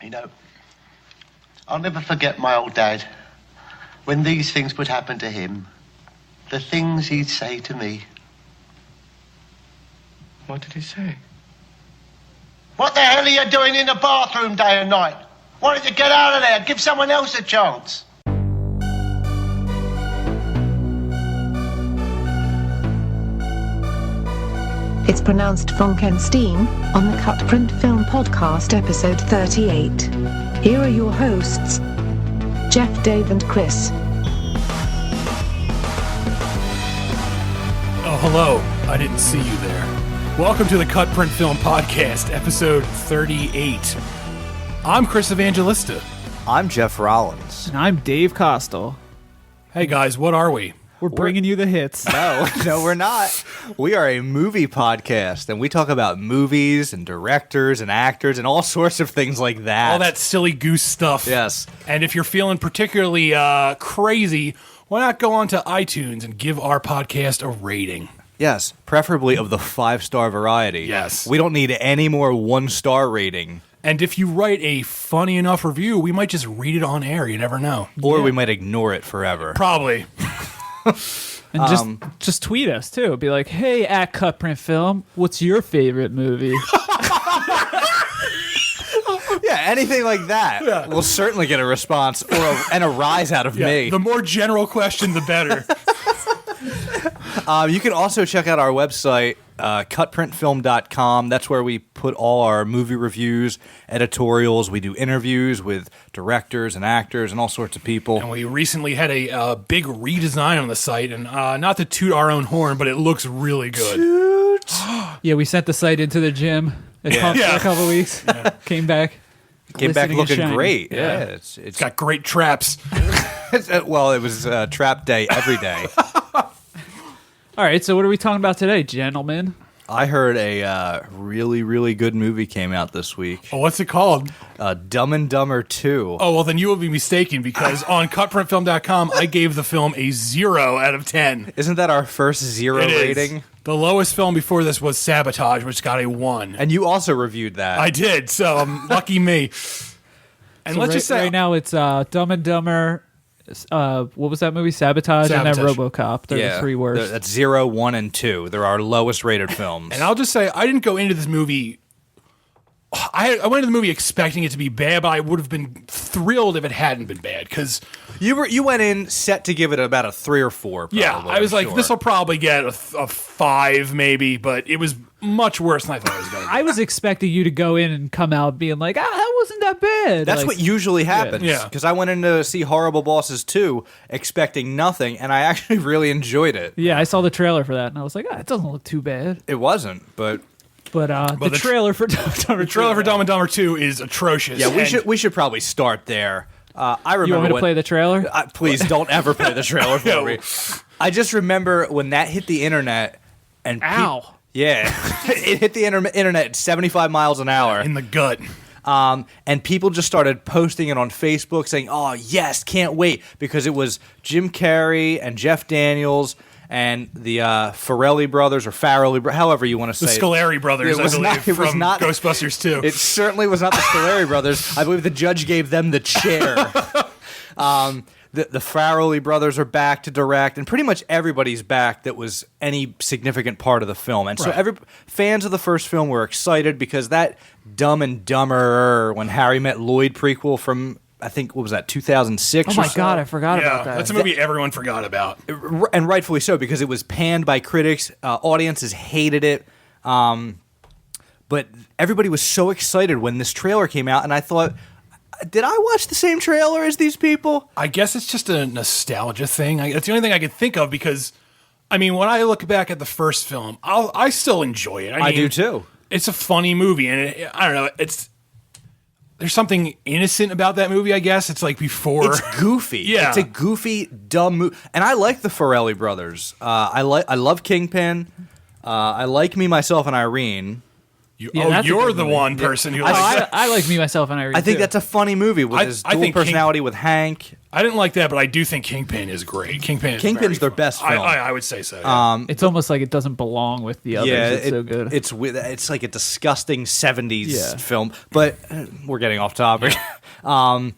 You know, I'll never forget my old dad. When these things would happen to him, the things he'd say to me. What did he say? What the hell are you doing in the bathroom day and night? Why don't you get out of there? Give someone else a chance. It's pronounced Frankenstein on the CutPrintFilm podcast, episode 38. Here are your hosts, Jeff, Dave, and Chris. Oh, hello. I didn't see you there. Welcome to the CutPrintFilm podcast, episode 38. I'm Chris Evangelista. I'm Jeff Rollins. And I'm Dave Costal. Hey, guys, what are we? We're bringing you the hits. No, we're not. We are a movie podcast, and we talk about movies and directors and actors and all sorts of things like that. All that silly goose stuff. Yes. And if you're feeling particularly crazy, why not go onto iTunes and give our podcast a rating? Yes, preferably of the 5-star variety. Yes. We don't need any more 1-star rating. And if you write a funny enough review, we might just read it on air. You never know. Or we might ignore it forever. Probably. And just tweet us, too. Be like, hey, at CutPrintFilm, what's your favorite movie? Yeah, anything like that. Yeah. We'll certainly get a response and a rise out of me. The more general question, the better. You can also check out our website, CutPrintFilm.com. That's where we put all our movie reviews, editorials. We do interviews with directors and actors and all sorts of people. And we recently had a big redesign on the site, and not to toot our own horn, but it looks really good. Yeah, we sent the site into the gym. It pumped for a couple weeks. Yeah. Came back Looking great. Yeah. It's got great traps. Well, it was trap day every day. All right, so what are we talking about today, gentlemen? I heard a really, really good movie came out this week. Oh, what's it called? Dumb and Dumber 2. Oh, well, then you will be mistaken, because on CutPrintFilm.com, I gave the film a 0 out of 10. Isn't that our first 0 rating? The lowest film before this was Sabotage, which got a 1. And you also reviewed that. I did, so lucky me. And So let's just say... right now it's Dumb and Dumber, what was that movie? Sabotage. And then RoboCop. They're the three worst. That's 0, 1, and 2. They're our lowest rated films. And I'll just say, I didn't go into this movie... I went into the movie expecting it to be bad, but I would have been thrilled if it hadn't been bad, because... You went in set to give it about a 3 or 4, probably. Yeah, I was like, this will probably get a 5, maybe, but it was much worse than I thought it was going to be. I was expecting you to go in and come out being like, that wasn't that bad. That's what usually happens. Yeah. Because I went in to see Horrible Bosses 2 expecting nothing, and I actually really enjoyed it. Yeah, I saw the trailer for that, and I was like, it doesn't look too bad. It wasn't, but the trailer for Dumb and Dumber 2. The trailer for Dumb and Dumber 2 is atrocious. Yeah, we should probably start there. I remember you want me to play the trailer? Please don't ever play the trailer for me. I just remember when that hit the internet and Ow. Yeah, it hit the internet at 75 miles an hour. In the gut. And people just started posting it on Facebook saying, oh, yes, can't wait, because it was Jim Carrey and Jeff Daniels and the Farrelly brothers, or Farrelly, however you want to say it. The Scolari brothers, I believe, from Ghostbusters 2. It certainly was not the Scolari brothers. I believe the judge gave them the chair. The Farrelly brothers are back to direct, and pretty much everybody's back that was any significant part of the film. And so fans of the first film were excited, because that Dumb and Dumber, When Harry Met Lloyd prequel from... I think, what was that, 2006 Oh my God, I forgot about that. That's a movie everyone forgot about. And rightfully so, because it was panned by critics. Audiences hated it. But everybody was so excited when this trailer came out, and I thought, did I watch the same trailer as these people? I guess it's just a nostalgia thing. It's the only thing I could think of, because, I mean, when I look back at the first film, I still enjoy it. I do too. It's a funny movie, and I don't know, there's something innocent about that movie, I guess. It's like before. It's goofy. Yeah. It's a goofy, dumb movie. And I like the Farrelly brothers. I love Kingpin. I like Me, Myself, and Irene. You're the one person who likes that. I like Me, Myself, and Irene. I think too. that's a funny movie with his dual personality with Hank. I didn't like that, but I do think Kingpin is great. Kingpin's their best film. I would say so. Yeah. It's almost like it doesn't belong with the others. Yeah, It's so good. It's like a disgusting 70s film, but we're getting off topic. And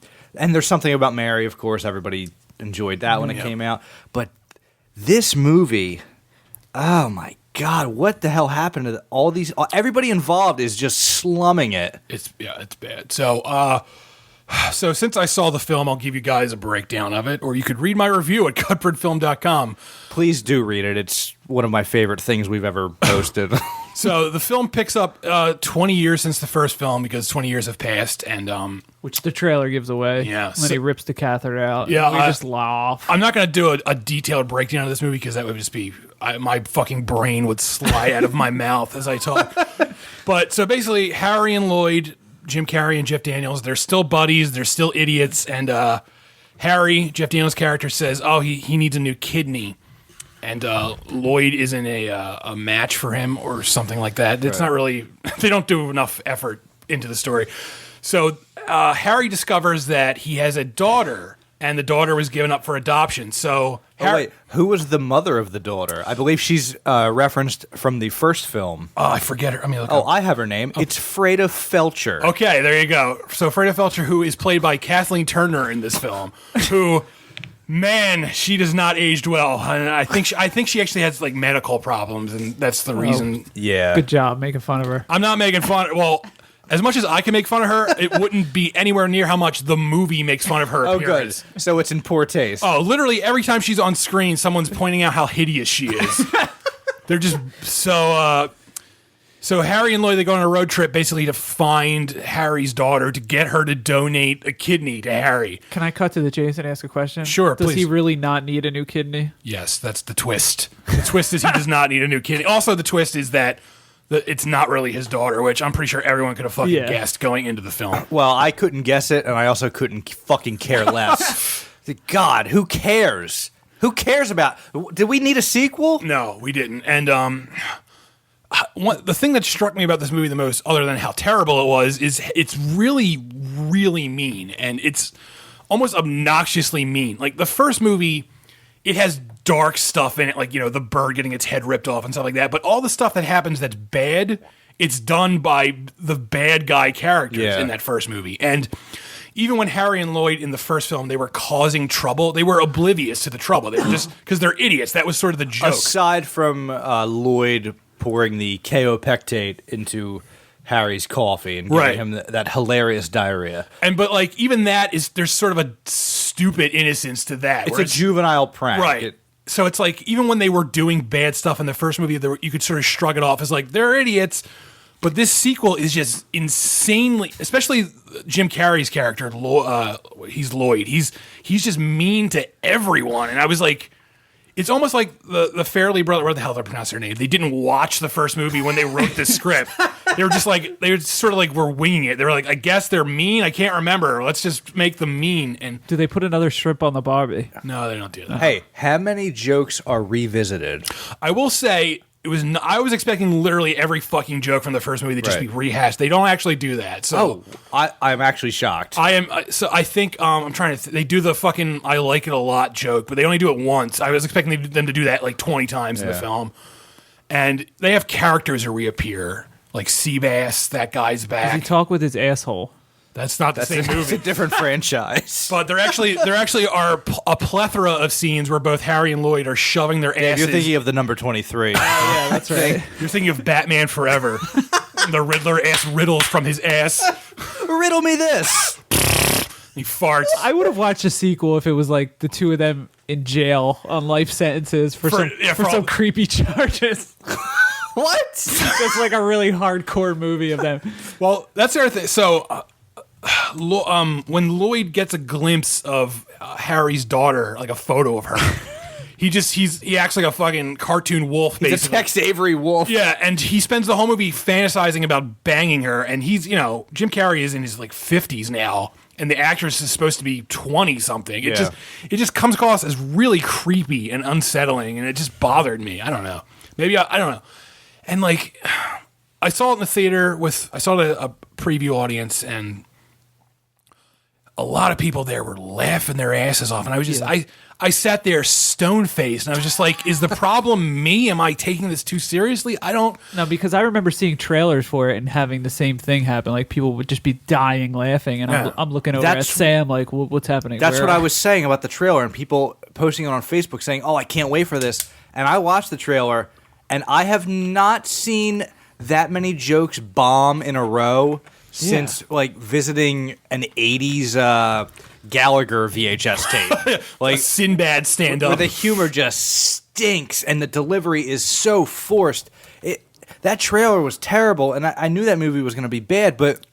there's something about Mary, of course. Everybody enjoyed that when it came out. But this movie, oh my God, what the hell happened to all these? Everybody involved is just slumming it. It's bad. So since I saw the film, I'll give you guys a breakdown of it, or you could read my review at CutPrintFilm.com. Please do read it. It's one of my favorite things we've ever posted. So the film picks up 20 years since the first film because 20 years have passed, and which the trailer gives away. Yeah, when he rips the catheter out. Yeah, we just laugh. I'm not going to do a detailed breakdown of this movie because that would just be my fucking brain would slide out of my mouth as I talk. But so basically, Harry and Lloyd, Jim Carrey and Jeff Daniels, they're still buddies. They're still idiots, and Harry, Jeff Daniels' character, says, "Oh, he needs a new kidney." And Lloyd is in a match for him or something like that. It's not really... They don't do enough effort into the story. So Harry discovers that he has a daughter, and the daughter was given up for adoption. So wait, who was the mother of the daughter? I believe she's referenced from the first film. Oh, I forget her. I mean, I have her name. It's Freda Felcher. Okay, there you go. So Freda Felcher, who is played by Kathleen Turner in this film, who... Man, she does not aged well, and I think she actually has like medical problems, and that's the reason. Yeah, good job making fun of her. I'm not making fun. Well, as much as I can make fun of her, it wouldn't be anywhere near how much the movie makes fun of her appearance. Good. So it's in poor taste. Oh, literally every time she's on screen, someone's pointing out how hideous she is. They're just so. So Harry and Lloyd, they go on a road trip basically to find Harry's daughter to get her to donate a kidney to Harry. Can I cut to the chase and ask a question? Sure, Does please. he really not need a new kidney? Yes, that's the twist. The twist is he does not need a new kidney. Also, the twist is that it's not really his daughter, which I'm pretty sure everyone could have fucking guessed going into the film. Well, I couldn't guess it, and I also couldn't fucking care less. God, who cares? Who cares about... Did we need a sequel? No, we didn't. And the thing that struck me about this movie the most, other than how terrible it was, is it's really, really mean. And it's almost obnoxiously mean. Like, the first movie, it has dark stuff in it, like, the bird getting its head ripped off and stuff like that. But all the stuff that happens that's bad, it's done by the bad guy characters in that first movie. And even when Harry and Lloyd in the first film, they were causing trouble, they were oblivious to the trouble. They were just, because they're idiots. That was sort of the joke. Aside from Lloyd pouring the kaopectate into Harry's coffee and giving him that hilarious diarrhea. But like even that is there's sort of a stupid innocence to that. It's a juvenile prank. Right. So it's like even when they were doing bad stuff in the first movie, you could sort of shrug it off as like they're idiots. But this sequel is just insanely, especially Jim Carrey's character, he's Lloyd. He's just mean to everyone. And I was like, it's almost like the Farrelly brother, what the hell did I pronounce their name? They didn't watch the first movie when they wrote the script. They were just like, they were sort of like, we're winging it. They were like, I guess they're mean. I can't remember. Let's just make them mean. And do they put another shrimp on the Barbie? No, they don't do that. Hey, how many jokes are revisited? I will say, I was expecting literally every fucking joke from the first movie to just be rehashed. They don't actually do that. So I'm actually shocked. I am. So I think I'm trying to. They do the fucking "I like it a lot" joke, but they only do it once. I was expecting them to do that like 20 times in the film. And they have characters who reappear, like Seabass. That guy's back. Does he talk with his asshole? That's not the same movie. It's a different franchise. But there actually are a plethora of scenes where both Harry and Lloyd are shoving their asses. You're thinking of the number 23. Yeah, that's right. You're thinking of Batman Forever. The Riddler ass riddles from his ass. Riddle me this. He farts. I would have watched a sequel if it was like the two of them in jail on life sentences for some creepy charges. What? It's like a really hardcore movie of them. Well, that's the other thing. So, when Lloyd gets a glimpse of Harry's daughter, like a photo of her, he acts like a fucking cartoon wolf. Basically. He's a Tex Avery wolf. Yeah, and he spends the whole movie fantasizing about banging her. And he's, Jim Carrey is in his like 50s now, and the actress is supposed to be 20 something. It just comes across as really creepy and unsettling, and it just bothered me. I don't know. Maybe I don't know. And like, I saw it in the theater I saw a preview audience, and a lot of people there were laughing their asses off, and I was just I sat there stone-faced, and I was just like, is the problem me? Am I taking this too seriously? I don't... No, because I remember seeing trailers for it and having the same thing happen. Like, people would just be dying laughing, and I'm looking over at Sam like, what's happening? That's what I was saying about the trailer, and people posting it on Facebook saying, oh, I can't wait for this. And I watched the trailer, and I have not seen that many jokes bomb in a row since, like, visiting an 80s... Gallagher VHS tape, like Sinbad stand-up, where the humor just stinks and the delivery is so forced. That trailer was terrible, and I knew that movie was going to be bad, but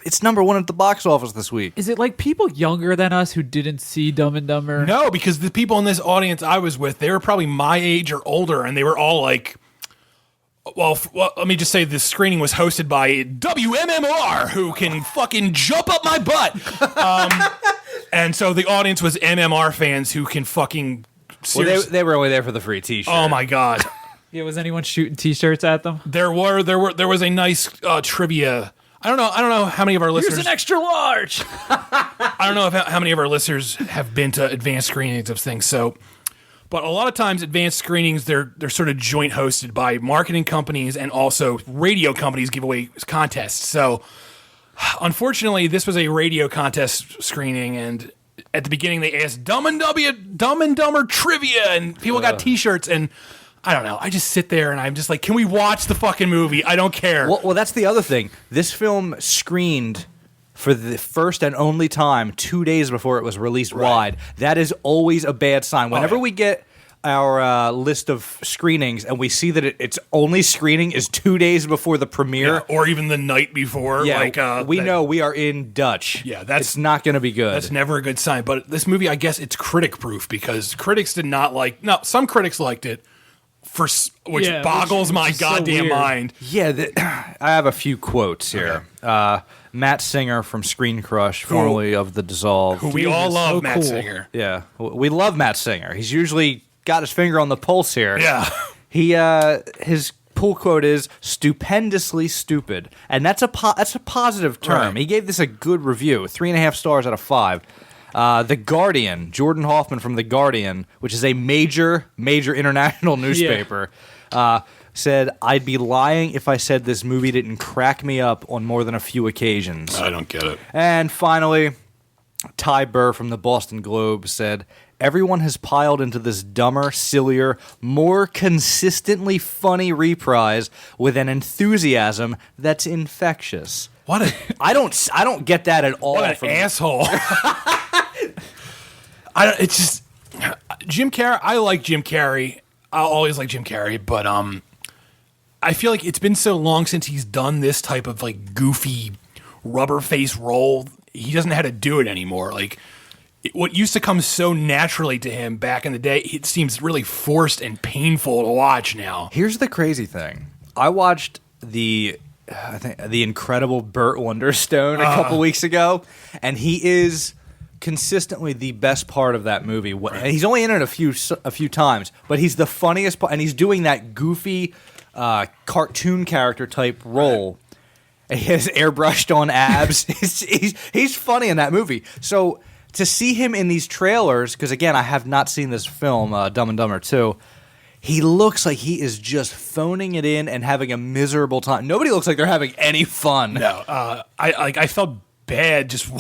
it's #1 at the box office this week. Is it like people younger than us who didn't see Dumb and Dumber? No, because the people in this audience I was with, they were probably my age or older, and they were all like, well, let me just say the screening was hosted by WMMR, who can fucking jump up my butt. And so the audience was MMR fans who can fucking... Well, they were only there for the free T-shirt. Oh, my God. Yeah, was anyone shooting T-shirts at them? There was a nice trivia... I don't know how many of our listeners... Here's an extra large! I don't know how many of our listeners have been to advanced screenings of things, so... But a lot of times, advanced screenings, they're sort of joint hosted by marketing companies, and also radio companies give away contests. So, unfortunately, this was a radio contest screening, and at the beginning they asked Dumb and Dumber trivia, and people got T-shirts, and I don't know. I just sit there and I'm just like, can we watch the fucking movie? I don't care. Well, that's the other thing. This film screened for the first and only time 2 days before it was released wide. That is always a bad sign. Whenever we get our list of screenings and we see that its only screening is 2 days before the premiere, or even the night before, we know we are in Dutch. Yeah, it's not going to be good. That's never a good sign. But this movie, I guess, it's critic proof because critics did not like. No, some critics liked it, which boggles my goddamn mind. Yeah, I have a few quotes here. Okay. Matt Singer from Screen Crush, formerly of The Dissolve. Who we all love, Matt Singer. Yeah, we love Matt Singer. He's usually got his finger on the pulse here. Yeah. His pull quote is stupendously stupid, and that's a positive term. Right. He gave this a good review, 3.5 stars out of 5. The Guardian, Jordan Hoffman from The Guardian, which is a major international newspaper, said, I'd be lying if I said this movie didn't crack me up on more than a few occasions. I don't get it. And finally, Ty Burr from the Boston Globe said, everyone has piled into this dumber, sillier, more consistently funny reprise with an enthusiasm that's infectious. What a... I don't get that at all. What an asshole. It's just... Jim Carrey... I like Jim Carrey. I'll always like Jim Carrey, but I feel like it's been so long since he's done this type of like goofy rubber face role. He doesn't know how to do it anymore. Like what used to come so naturally to him back in the day, it seems really forced and painful to watch now. Here's the crazy thing. I watched the incredible Burt Wonderstone a couple weeks ago, and he is consistently the best part of that movie. Right. He's only in it a few times, but he's the funniest part, and he's doing that goofy cartoon character type role. Right. He has airbrushed on abs. he's funny in that movie. So to see him in these trailers, because again, I have not seen this film, Dumb and Dumber 2, he looks like he is just phoning it in and having a miserable time. Nobody looks like they're having any fun. No, I felt bad just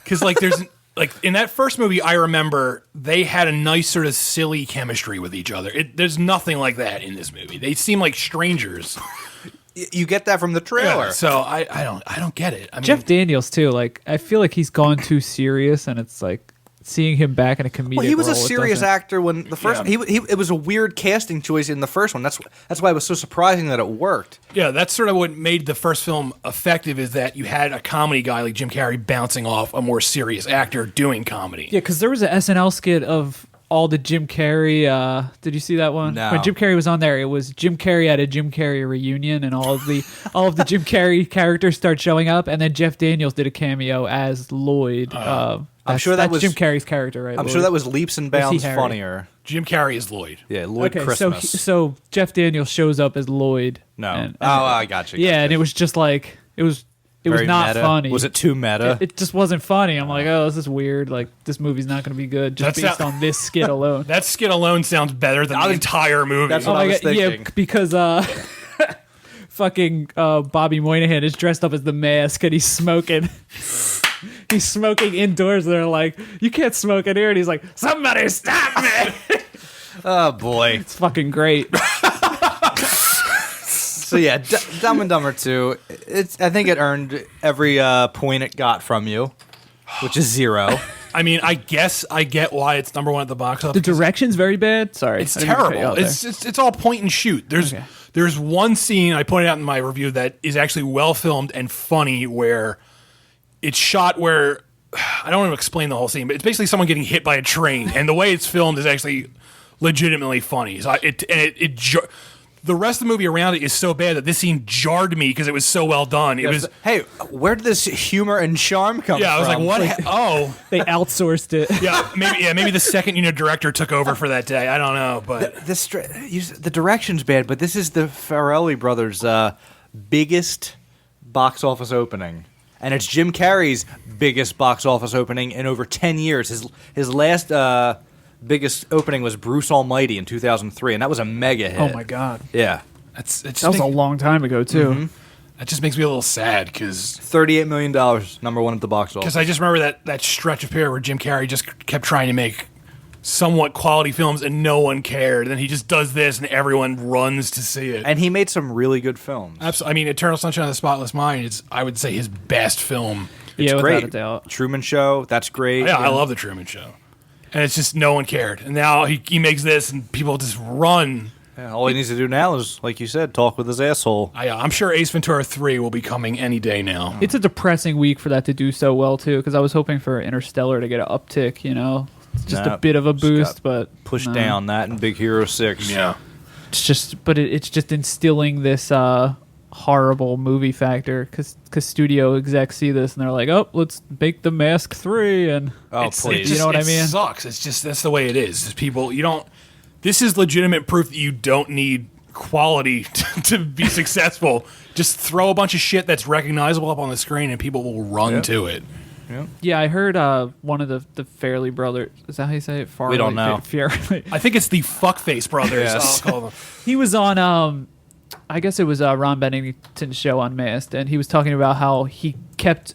because there's like in that first movie, I remember they had a nice sort of silly chemistry with each other. There's nothing like that in this movie. They seem like strangers. You get that from the trailer. Yeah, so I don't get it. I mean, Jeff Daniels too. Like I feel like he's gone too serious, and it's like seeing him back in a comedic. Well, he was role, a serious actor when the first. Yeah. It was a weird casting choice in the first one. That's why it was so surprising that it worked. Yeah, that's sort of what made the first film effective. Is that you had a comedy guy like Jim Carrey bouncing off a more serious actor doing comedy. Yeah, because there was an SNL skit of all the Jim Carrey. Did you see that one? No. When Jim Carrey was on there, it was Jim Carrey at a Jim Carrey reunion, and all of the Jim Carrey characters start showing up, and then Jeff Daniels did a cameo as Lloyd. I'm sure that was Jim Carrey's character, right? I'm Lloyd? sure that was leaps and bounds Harry? funnier. Jim Carrey is Lloyd. Yeah, Lloyd Okay, Christmas. so Jeff Daniels shows up as Lloyd. No. and- I got you. Yeah, and it was just like it was Very not meta. funny. Was it too meta? It just wasn't funny. I'm like, oh, this is weird. Like this movie's not going to be good just That's based on this skit alone. That skit alone sounds better than the entire movie. That's what I was thinking. Yeah, because fucking Bobby Moynihan is dressed up as the mask and he's smoking. He's smoking indoors. They're like, you can't smoke in here, and he's like, somebody stop me! Oh boy. It's fucking great. So yeah, Dumb and Dumber 2. I think it earned every point it got from you, which is 0. I mean, I guess I get why it's number 1 at the box office. The direction's very bad. Sorry, It's I didn't mean to cut you terrible. off there. It's all point and shoot. There's one scene I pointed out in my review that is actually well filmed and funny, where it's shot where I don't want to explain the whole scene, but it's basically someone getting hit by a train, and the way it's filmed is actually legitimately funny. So the rest of the movie around it is so bad that this scene jarred me because it was so well done. It was Hey, where did this humor and charm come from? I was like, what? They outsourced it. Maybe the second unit director took over for that day. I don't know, but the direction's bad, but this is the Farrelly brothers' biggest box office opening, and it's Jim Carrey's biggest box office opening in over 10 years. His last biggest opening was Bruce Almighty in 2003, and that was a mega hit. Oh my god, Yeah, that that was a long time ago too. Mm-hmm. That just makes me a little sad because $38 million, number 1 at the box office. I just remember that stretch of period where Jim Carrey just kept trying to make somewhat quality films and no one cared. And then he just does this and everyone runs to see it. And he made some really good films. Absolutely. I mean, Eternal Sunshine of the Spotless Mind is, I would say, his best film. It's Yeah, great. without a doubt. Truman Show, that's great. Yeah, I love The Truman Show. And it's just no one cared. And now he makes this and people just run. Yeah, all he needs to do now is, like you said, talk with his asshole. I'm sure Ace Ventura 3 will be coming any day now. It's a depressing week for that to do so well too, because I was hoping for Interstellar to get an uptick. It's just a bit of a boost, but Push down that and Big Hero 6. Yeah. it's just instilling this horrible movie factor because studio execs see this and they're like, oh, let's make The Mask 3, and Please. You know what I mean? It sucks. It's just, that's the way it is. Just people, this is legitimate proof that you don't need quality to be successful. Just throw a bunch of shit that's recognizable up on the screen and people will run to it. Yeah, I heard one of the Fairley brothers. Is that how you say it? Farley, We don't know. Fairley. I think it's the Fuckface brothers. Yes. I'll call them. He was on, I guess it was Ron Bennington's show Unmasked, and he was talking about how he kept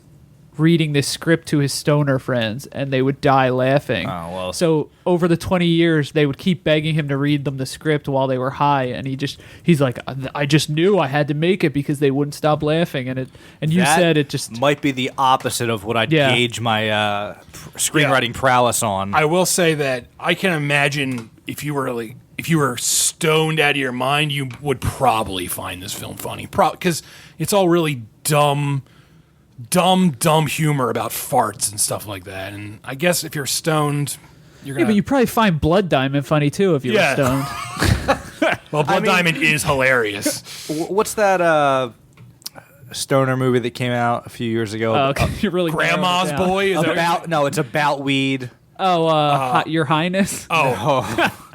reading this script to his stoner friends, and they would die laughing. Oh, well. So over the 20 years, they would keep begging him to read them the script while they were high, and he's like, I just knew I had to make it because they wouldn't stop laughing, and you That said it just might be the opposite of what I'd gauge my screenwriting prowess on. I will say that I can imagine if you were stoned out of your mind, you would probably find this film funny. Because it's all really dumb humor about farts and stuff like that. And I guess if you're stoned, you're Yeah, gonna. but you probably find Blood Diamond funny too if you were stoned. Well, Blood Diamond is hilarious. What's that stoner movie that came out a few years ago? Okay, you're really narrowing it Grandma's down. Boy. Is that- It's about weed. Oh, Your Highness.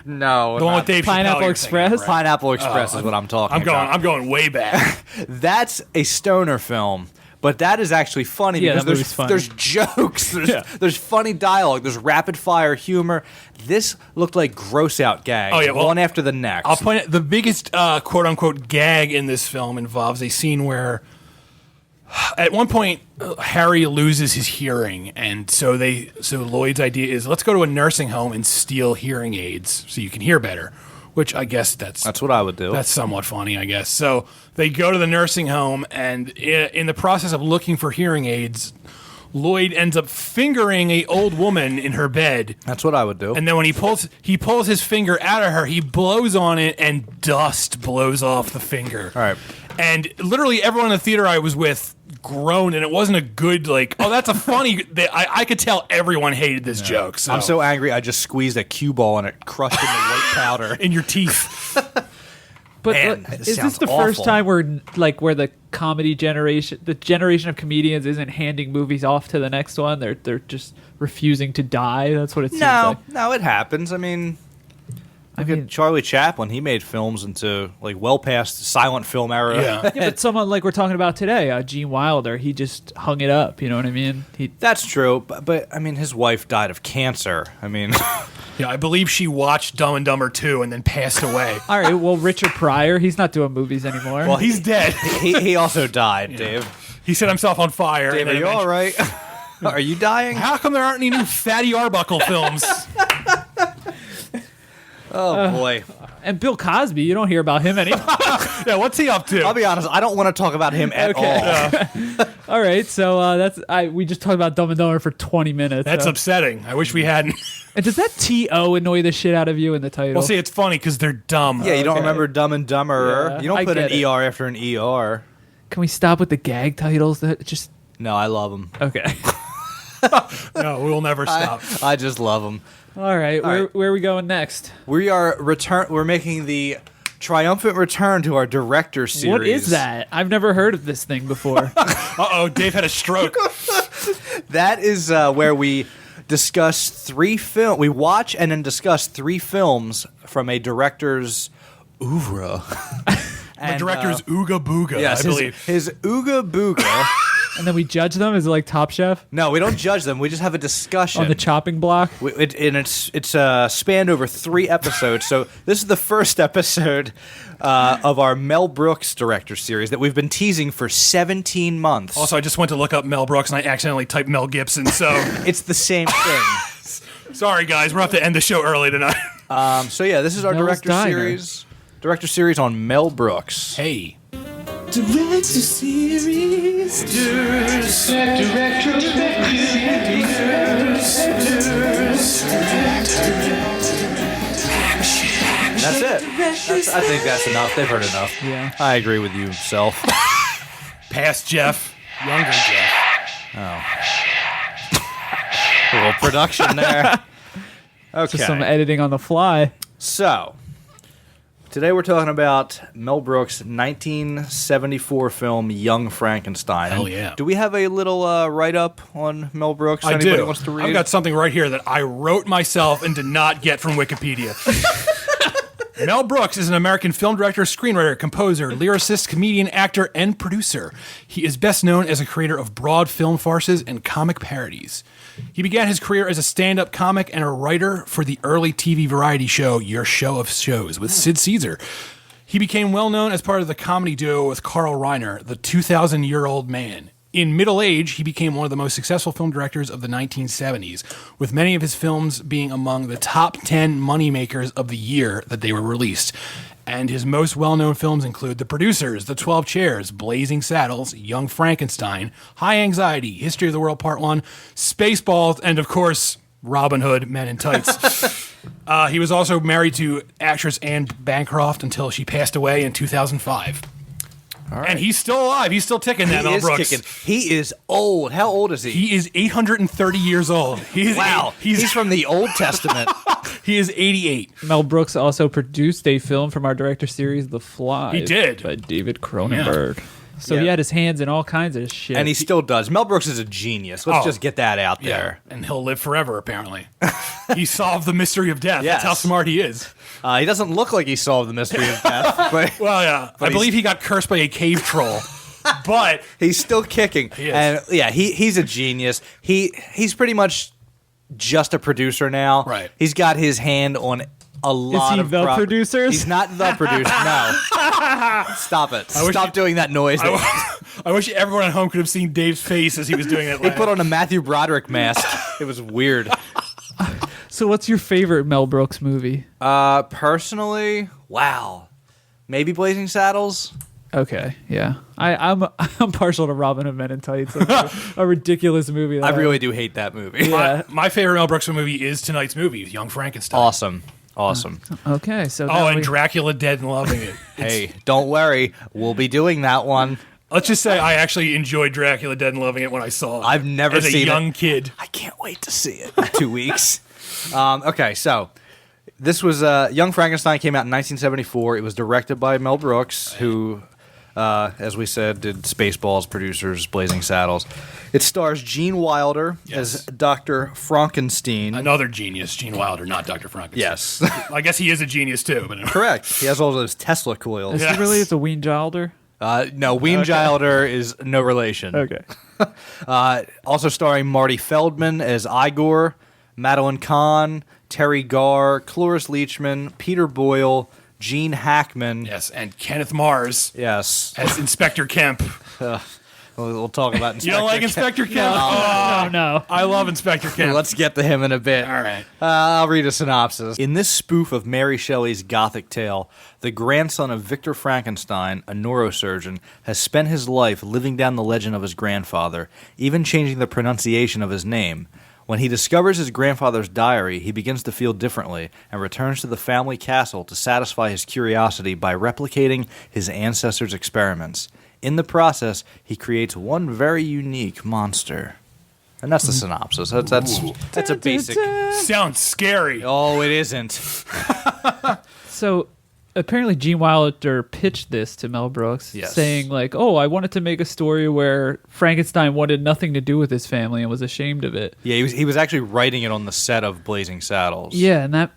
No, the one with Dave Chappelle Pineapple you're Express? thinking of, right? Pineapple Express is what I'm talking about. I'm going way back. That's a stoner film. But that is actually funny Yeah, because that movie's funny. there's jokes, there's funny dialogue, there's rapid fire humor. This looked like gross out gags, Oh, yeah, well, one after the next. I'll point out the biggest quote unquote gag in this film involves a scene where at one point Harry loses his hearing, and so Lloyd's idea is, let's go to a nursing home and steal hearing aids so you can hear better. Which I guess that's what I would do. That's somewhat funny, I guess. So they go to the nursing home, and in the process of looking for hearing aids, Lloyd ends up fingering a old woman in her bed. That's what I would do. And then when he pulls his finger out of her, he blows on it, and dust blows off the finger. All right. And literally everyone in the theater I was with groaned, and it wasn't a good, like, oh, that's a funny. I could tell everyone hated this joke. So. I'm so angry, I just squeezed a cue ball and it crushed into white powder. in your teeth. But Man, is this this sounds the first awful. time where the comedy generation, the generation of comedians, isn't handing movies off to the next one? They're just refusing to die. That's what it seems like. No, it happens. I mean, Look at Charlie Chaplin. He made films into like well past silent film era. Yeah. Yeah, but someone like we're talking about today, Gene Wilder, he just hung it up. You know what I mean? That's true, but I mean, his wife died of cancer. I mean, Yeah, I believe she watched Dumb and Dumber 2 and then passed away. All right, well, Richard Pryor, he's not doing movies anymore. Well, he's dead. he also died, Dave. He set himself on fire. Dave, and are then you all right? Are you dying? How come there aren't any new Fatty Arbuckle films? Oh boy. And Bill Cosby, you don't hear about him anymore. Yeah, what's he up to? I'll be honest. I don't want to talk about him at all. All right, so we just talked about Dumb and Dumber for 20 minutes. That's so. upsetting. I wish we hadn't. And does that T.O. annoy the shit out of you in the title? Well, see, it's funny because they're dumb. Yeah, you don't Okay. remember Dumb and Dumber. Yeah, You don't I put an get it. ER after an ER. Can we stop with the gag titles? That just No, I love them. okay. No, we will never stop. I just love them. All right, right. where are we going next? We're making the triumphant return to our director series. What is that? I've never heard of this thing before. Uh-oh, Dave had a stroke. That is where we discuss we watch and then discuss 3 films from a director's oeuvre. The director's Ooga Booga, Yes, I believe. his Ooga Booga. And then we judge them. Is it like Top Chef No, we don't judge them. We just have a discussion. on the chopping block? It's spanned over 3 episodes. So this is the first episode of our Mel Brooks director series that we've been teasing for 17 months. Also, I just went to look up Mel Brooks and I accidentally typed Mel Gibson, so It's the same thing. sorry, guys. We're going to have to end the show early tonight. So yeah, this is our Mel's director Diner. series. Director series on Mel Brooks. Hey. That's it. I think that's enough. They've heard enough. Yeah. I agree with you, Self. Past Jeff, younger Jeff. A little production there. Okay. Just some editing on the fly. So, today we're talking about Mel Brooks' 1974 film Young Frankenstein. Hell yeah. Do we have a little write-up on Mel Brooks? I Anybody do. wants to read? I've got something right here that I wrote myself and did not get from Wikipedia. Mel Brooks is an American film director, screenwriter, composer, lyricist, comedian, actor, and producer. He is best known as a creator of broad film farces and comic parodies. He began his career as a stand-up comic and a writer for the early TV variety show Your Show of Shows with Sid Caesar. He became well known as part of the comedy duo with Carl Reiner, the 2,000-year-old man. In middle age, he became one of the most successful film directors of the 1970s, with many of his films being among the top 10 moneymakers of the year that they were released. And his most well-known films include The Producers, The 12 Chairs, Blazing Saddles, Young Frankenstein, High Anxiety, History of the World Part 1, Spaceballs, and of course, Robin Hood, Men in Tights. He was also married to actress Anne Bancroft until she passed away in 2005. And he's still alive. He's still ticking that, Mel Brooks. Kicking. He is old. How old is he? He is 830 years old. Wow. He's from the Old Testament. He is 88. Mel Brooks also produced a film from our director series, The Fly. He did. By David Cronenberg. So Yeah. he had his hands in all kinds of shit. And he still does. Mel Brooks is a genius. Let's Oh. just get that out there. And he'll live forever, apparently. He solved the mystery of death. Yes. That's how smart he is. He doesn't look like he solved the mystery of death, but Well, yeah. I believe he got cursed by a cave troll. But he's still kicking. He is. And yeah, he's a genius. He's pretty much just a producer now. Right. He's got his hand on a lot he of the producers? He's not the producer. No. Stop it. wish Stop doing that noise. I wish everyone at home could have seen Dave's face as he was doing it. He put on a Matthew Broderick mask. It was weird. So what's your favorite Mel Brooks movie? Personally, wow. Maybe Blazing Saddles. Okay, yeah. I'm partial to Robin Hood Men in Tights. That's a ridiculous movie. I really do hate that movie. Yeah. My favorite Mel Brooks movie is tonight's movie, Young Frankenstein. Awesome. Okay, so Oh, now and we- Dracula Dead and Loving It. Hey, don't worry. We'll be doing that one. Let's just say I actually enjoyed Dracula Dead and Loving It when I saw it. I've never as seen a young it. kid. I can't wait to see it in 2 weeks. Okay, so this was Young Frankenstein came out in 1974. It was directed by Mel Brooks, who As we said, did Spaceballs, producers, Blazing Saddles. It stars Gene Wilder as Dr. Frankenstein. Another genius, Gene Wilder, not Dr. Frankenstein. Yes. I guess he is a genius too. But Correct. He has all those Tesla coils. Is he really? It's a Ween Gilder? No, Ween Gilder is no relation. Okay. Also starring Marty Feldman as Igor, Madeline Kahn, Terry Garr, Cloris Leachman, Peter Boyle, Gene Hackman. yes, and Kenneth Mars Yes. as Inspector Kemp. We'll talk about Inspector You don't like Kemp. Inspector Kemp? Oh, no. I love Inspector Kemp. Let's get to him in a bit. All right. I'll read a synopsis. In this spoof of Mary Shelley's Gothic tale, the grandson of Victor Frankenstein, a neurosurgeon, has spent his life living down the legend of his grandfather, even changing the pronunciation of his name. When he discovers his grandfather's diary, he begins to feel differently and returns to the family castle to satisfy his curiosity by replicating his ancestors' experiments. In the process, he creates one very unique monster. And that's the synopsis. That's a basic. Sounds scary. Oh, it isn't. So apparently Gene Wilder pitched this to Mel Brooks, saying like, "Oh, I wanted to make a story where Frankenstein wanted nothing to do with his family and was ashamed of it." Yeah, he was actually writing it on the set of Blazing Saddles. Yeah, and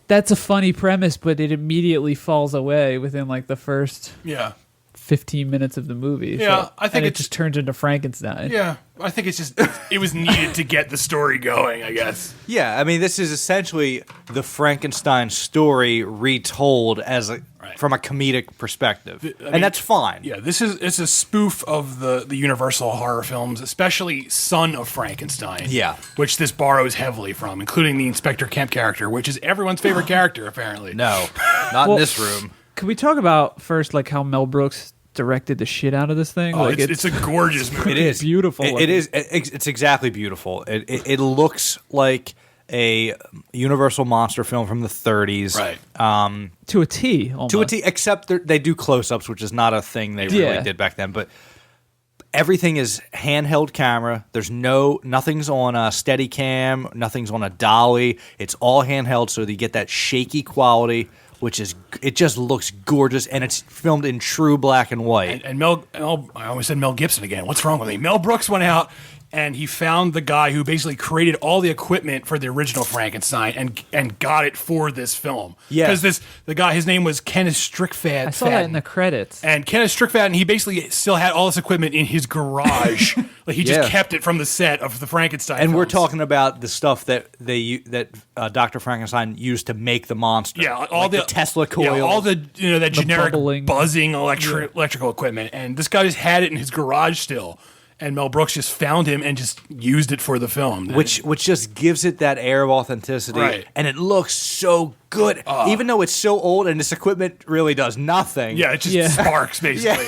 that's a funny premise, but it immediately falls away within like the first Yeah. 15 minutes of the movie. Yeah, I think and it it's- just turns into Frankenstein. Yeah. I think it's just, it was needed to get the story going, I guess. Yeah, I mean, this is essentially the Frankenstein story retold as from a comedic perspective, and that's fine. Yeah, it's a spoof of the Universal horror films, especially Son of Frankenstein. Yeah. Which this borrows heavily from, including the Inspector Kemp character, which is everyone's favorite character, apparently. No, not in this room. Can we talk about first like how Mel Brooks directed the shit out of this thing? Oh, Like it's a gorgeous movie. It is beautiful. It is. It's exactly beautiful. It looks like a Universal monster film from the 30s, Right. To a T, almost. To a T, except they do close-ups, which is not a thing they really did back then. But everything is handheld camera. There's nothing's on a Steadicam, nothing's on a dolly. It's all handheld, so that you get that shaky quality, it just looks gorgeous, and it's filmed in true black and white. And Mel, I always said Mel Gibson again. What's wrong with me? Mel Brooks went out and he found the guy who basically created all the equipment for the original Frankenstein and got it for this film. Yeah. Because the guy, his name was Kenneth Strickfaden. I saw that in the credits. And Kenneth Strickfaden, he basically still had all this equipment in his garage. Like he just kept it from the set of the Frankenstein And we're films. talking about the stuff that Dr. Frankenstein used to make the monster. Yeah, all like the Tesla coils. Yeah, all the that generic bubbling. buzzing electrical equipment, and this guy just had it in his garage still. And Mel Brooks just found him and just used it for the film, which just gives it that air of authenticity, Right. and it looks so good, even though it's so old and this equipment really does nothing. yeah, it just sparks basically.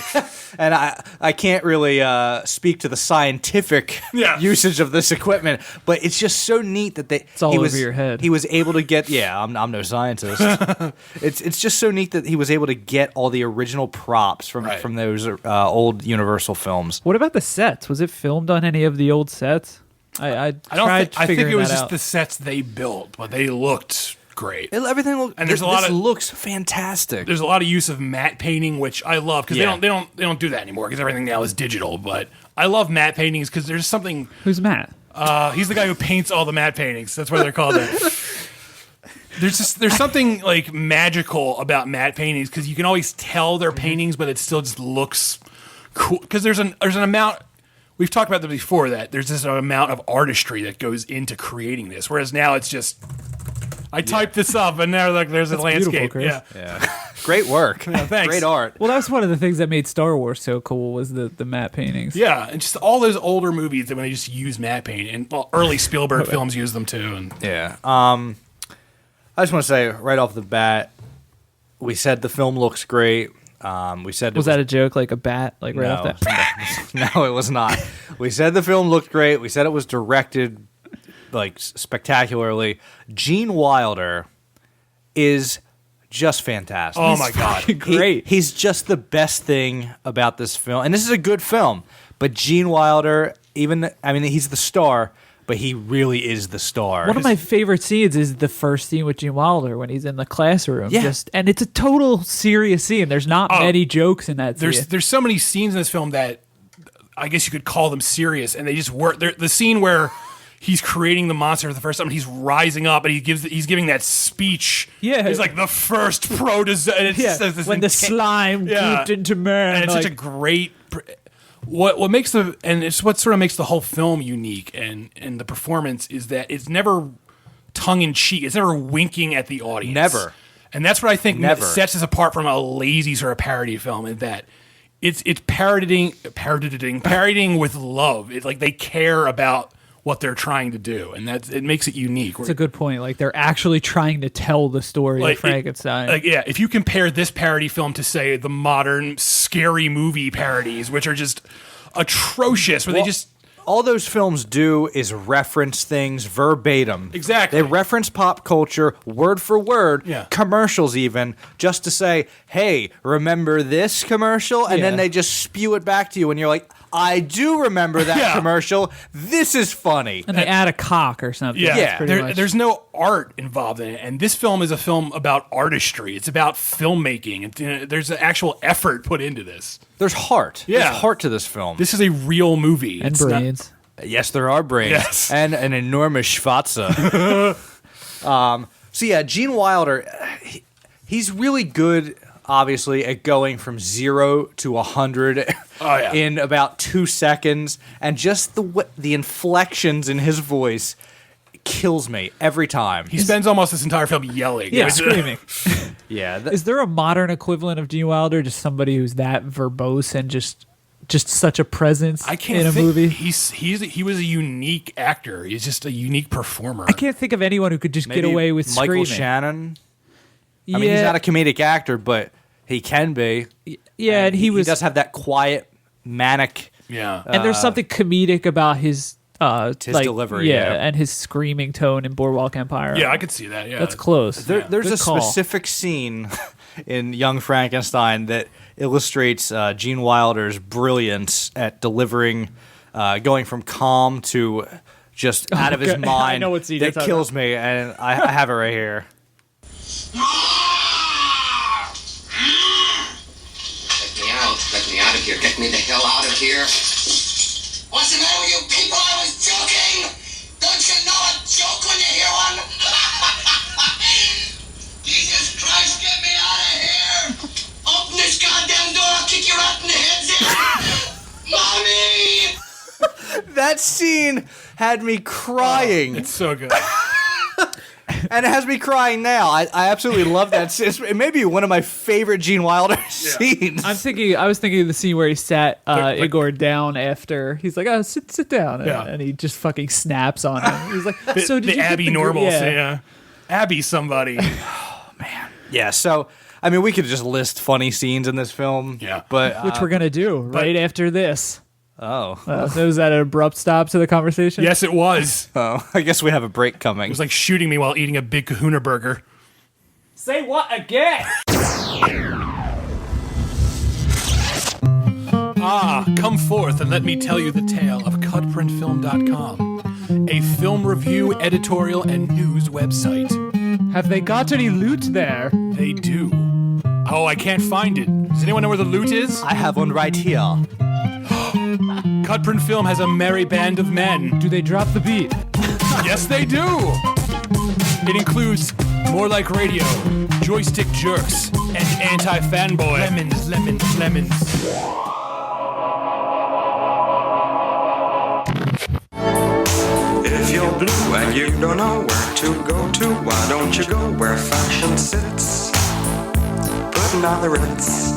And I can't really speak to the scientific usage of this equipment, but it's just so neat that it's all over your head. He was able to get. Yeah, I'm no scientist. It's just so neat that he was able to get all the original props from those old Universal films. What about the sets? Was it filmed on any of the old sets? I think it was just the sets they built, but they looked great. Everything looked, and this looks fantastic. There's a lot of use of matte painting, which I love because they don't do that anymore because everything now is digital. But I love matte paintings because there's something. Who's Matt? He's the guy who paints all the matte paintings. That's why they're called that. There's something like magical about matte paintings because you can always tell they're paintings, but it still just looks cool. Because there's an amount. We've talked about this before that there's this amount of artistry that goes into creating this, whereas now it's just I typed this up and now there's a landscape. Chris. Yeah. Great work. Yeah, thanks. Great art. Well, that was one of the things that made Star Wars so cool was the matte paintings. Yeah, and just all those older movies that when they just use matte paint, and early Spielberg films use them too. And yeah. I just want to say right off the bat, we said the film looks great. We said was that a joke, like a bat, like right off that? No, it was not. We said the film looked great. We said it was directed like spectacularly. Gene Wilder is just fantastic. Oh my God, great! He's just the best thing about this film, and this is a good film. But Gene Wilder, he's the star. but he really is the star. One of my favorite scenes is the first scene with Gene Wilder when he's in the classroom. Yeah. And it's a total serious scene. There's not many jokes in that scene. There's so many scenes in this film that I guess you could call them serious, and they just work. The scene where he's creating the monster for the first time, and he's rising up, and he's giving that speech. Yeah. He's like the first pro-design. When the slime gooped into man. And it's such a great... What makes it's what sort of makes the whole film unique and the performance is that it's never tongue-in-cheek. It's never winking at the audience. Never. And that's what I think sets us apart from a lazy sort of parody film, is that it's parodying with love. It's like they care about what they're trying to do, and it makes it unique. That's a good point. Like, they're actually trying to tell the story of Frankenstein. If you compare this parody film to, say, the modern scary movie parodies, which are just atrocious, where they just... All those films do is reference things verbatim. Exactly. They reference pop culture word for word, commercials even, just to say, hey, remember this commercial? And then they just spew it back to you, and you're like, I do remember that commercial. This is funny. And they add a cock or something. There's no art involved in it. And this film is a film about artistry. It's about filmmaking. There's an actual effort put into this. There's heart. Yeah. There's heart to this film. This is a real movie. And brains. Yes, there are brains. Yes. And an enormous schwarze. So yeah, Gene Wilder, he's really good, obviously, at going from 0 to 100 in about 2 seconds, and just the inflections in his voice kills me every time. He spends almost this entire film yelling. Yeah, screaming. Is there a modern equivalent of Gene Wilder? Just somebody who's that verbose and just such a presence in a movie? He was a unique actor. He's just a unique performer. I can't think of anyone who could just get away with Michael screaming. Shannon. I mean, he's not a comedic actor, but he can be. Yeah, and he does have that quiet, manic. Yeah, and there's something comedic about his delivery. and his screaming tone in Boardwalk Empire. Yeah, I could see that. Yeah, that's close. There's a specific scene in Young Frankenstein that illustrates Gene Wilder's brilliance at delivering, going from calm to just out of his mind. I know what scene that kills me, and I have it right here. Let me out of here. Get me the hell out of here. What's the matter with you people? I was joking. Don't you know a joke when you hear one? Jesus Christ, get me out of here. Open this goddamn door. I'll kick your rotten heads in. Mommy! That scene had me crying. It's so good. And it has me crying now. I absolutely love that scene. It may be one of my favorite Gene Wilder scenes. I was thinking of the scene where he sat Igor down after. He's like, "Oh, sit down," and he just fucking snaps on him. He's like, "So did the you Abby get normals? Yeah. Abby somebody." Oh man. Yeah. So I mean, we could just list funny scenes in this film. Yeah. But which we're gonna do right after this. Oh. Was that an abrupt stop to the conversation? Yes, it was. Oh, I guess we have a break coming. It was like shooting me while eating a big Kahuna burger. Say what again? Come forth and let me tell you the tale of CutPrintFilm.com, a film review, editorial, and news website. Have they got any loot there? They do. Oh, I can't find it. Does anyone know where the loot is? I have one right here. CutPrint Film has a merry band of men. Do they drop the beat? Yes, they do. It includes More Like Radio, Joystick Jerks, and Anti-Fanboy. Lemons, lemons, lemons. If you're blue and you don't know where to go to, why don't you go where fashion sits? Putting on the Ritz.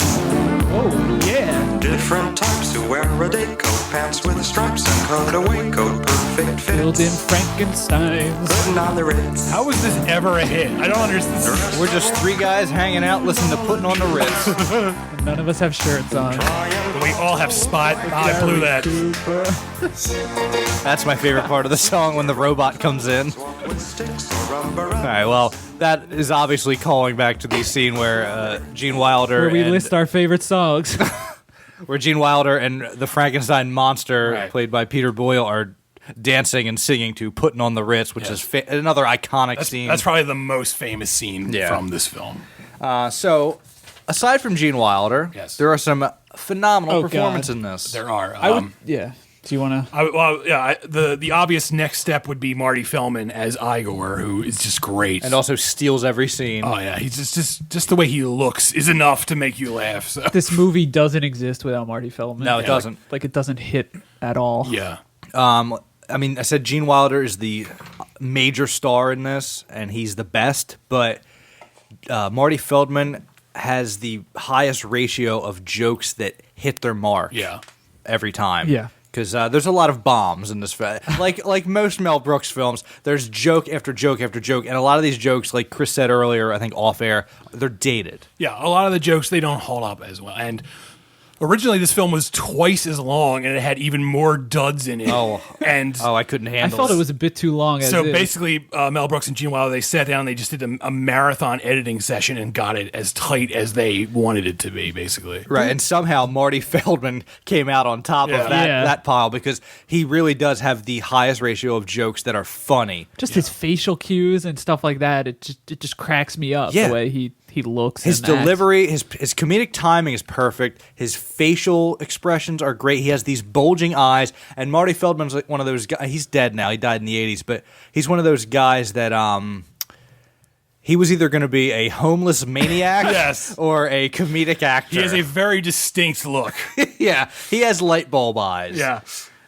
Oh, yeah. Different types who wear a day coat, pants with stripes and cutaway coat, perfect fits. Built-in Frankensteins. Putting on the Ritz. How was this ever a hit? I don't understand. We're just three guys hanging out listening to Putting on the Ritz. None of us have shirts on. But we all have Spot. I blew that. That's my favorite part of the song, when the robot comes in. All right, well, that is obviously calling back to the scene where Gene Wilder where we list our favorite songs. where Gene Wilder and the Frankenstein monster, played by Peter Boyle, are dancing and singing to "Putting on the Ritz," which is another iconic scene. That's probably the most famous scene from this film. So, aside from Gene Wilder, there are some phenomenal performances in this. There are. Do you want to? The obvious next step would be Marty Feldman as Igor, who is just great and also steals every scene. Oh yeah, he's just the way he looks is enough to make you laugh. So. This movie doesn't exist without Marty Feldman. No, it doesn't. Like it doesn't hit at all. Yeah. I mean, I said Gene Wilder is the major star in this, and he's the best. But Marty Feldman has the highest ratio of jokes that hit their mark. Yeah. Every time. Yeah. Because there's a lot of bombs in this film. Like most Mel Brooks films, there's joke after joke after joke. And a lot of these jokes, like Chris said earlier, I think off air, they're dated. Yeah, a lot of the jokes, they don't hold up as well. And originally this film was twice as long, and it had even more duds in it. I couldn't handle it. I felt it was a bit too long. So basically, Mel Brooks and Gene Wilder, they sat down and they just did a marathon editing session and got it as tight as they wanted it to be, basically. Right, and somehow Marty Feldman came out on top of that pile because he really does have the highest ratio of jokes that are funny. Just his facial cues and stuff like that, it just cracks me up the way he looks. His delivery, his comedic timing is perfect. His facial expressions are great. He has these bulging eyes, and Marty Feldman's like one of those guys. He's dead now. He died in the 80s, but he's one of those guys that he was either going to be a homeless maniac or a comedic actor. He has a very distinct look. Yeah, he has light bulb eyes. Yeah.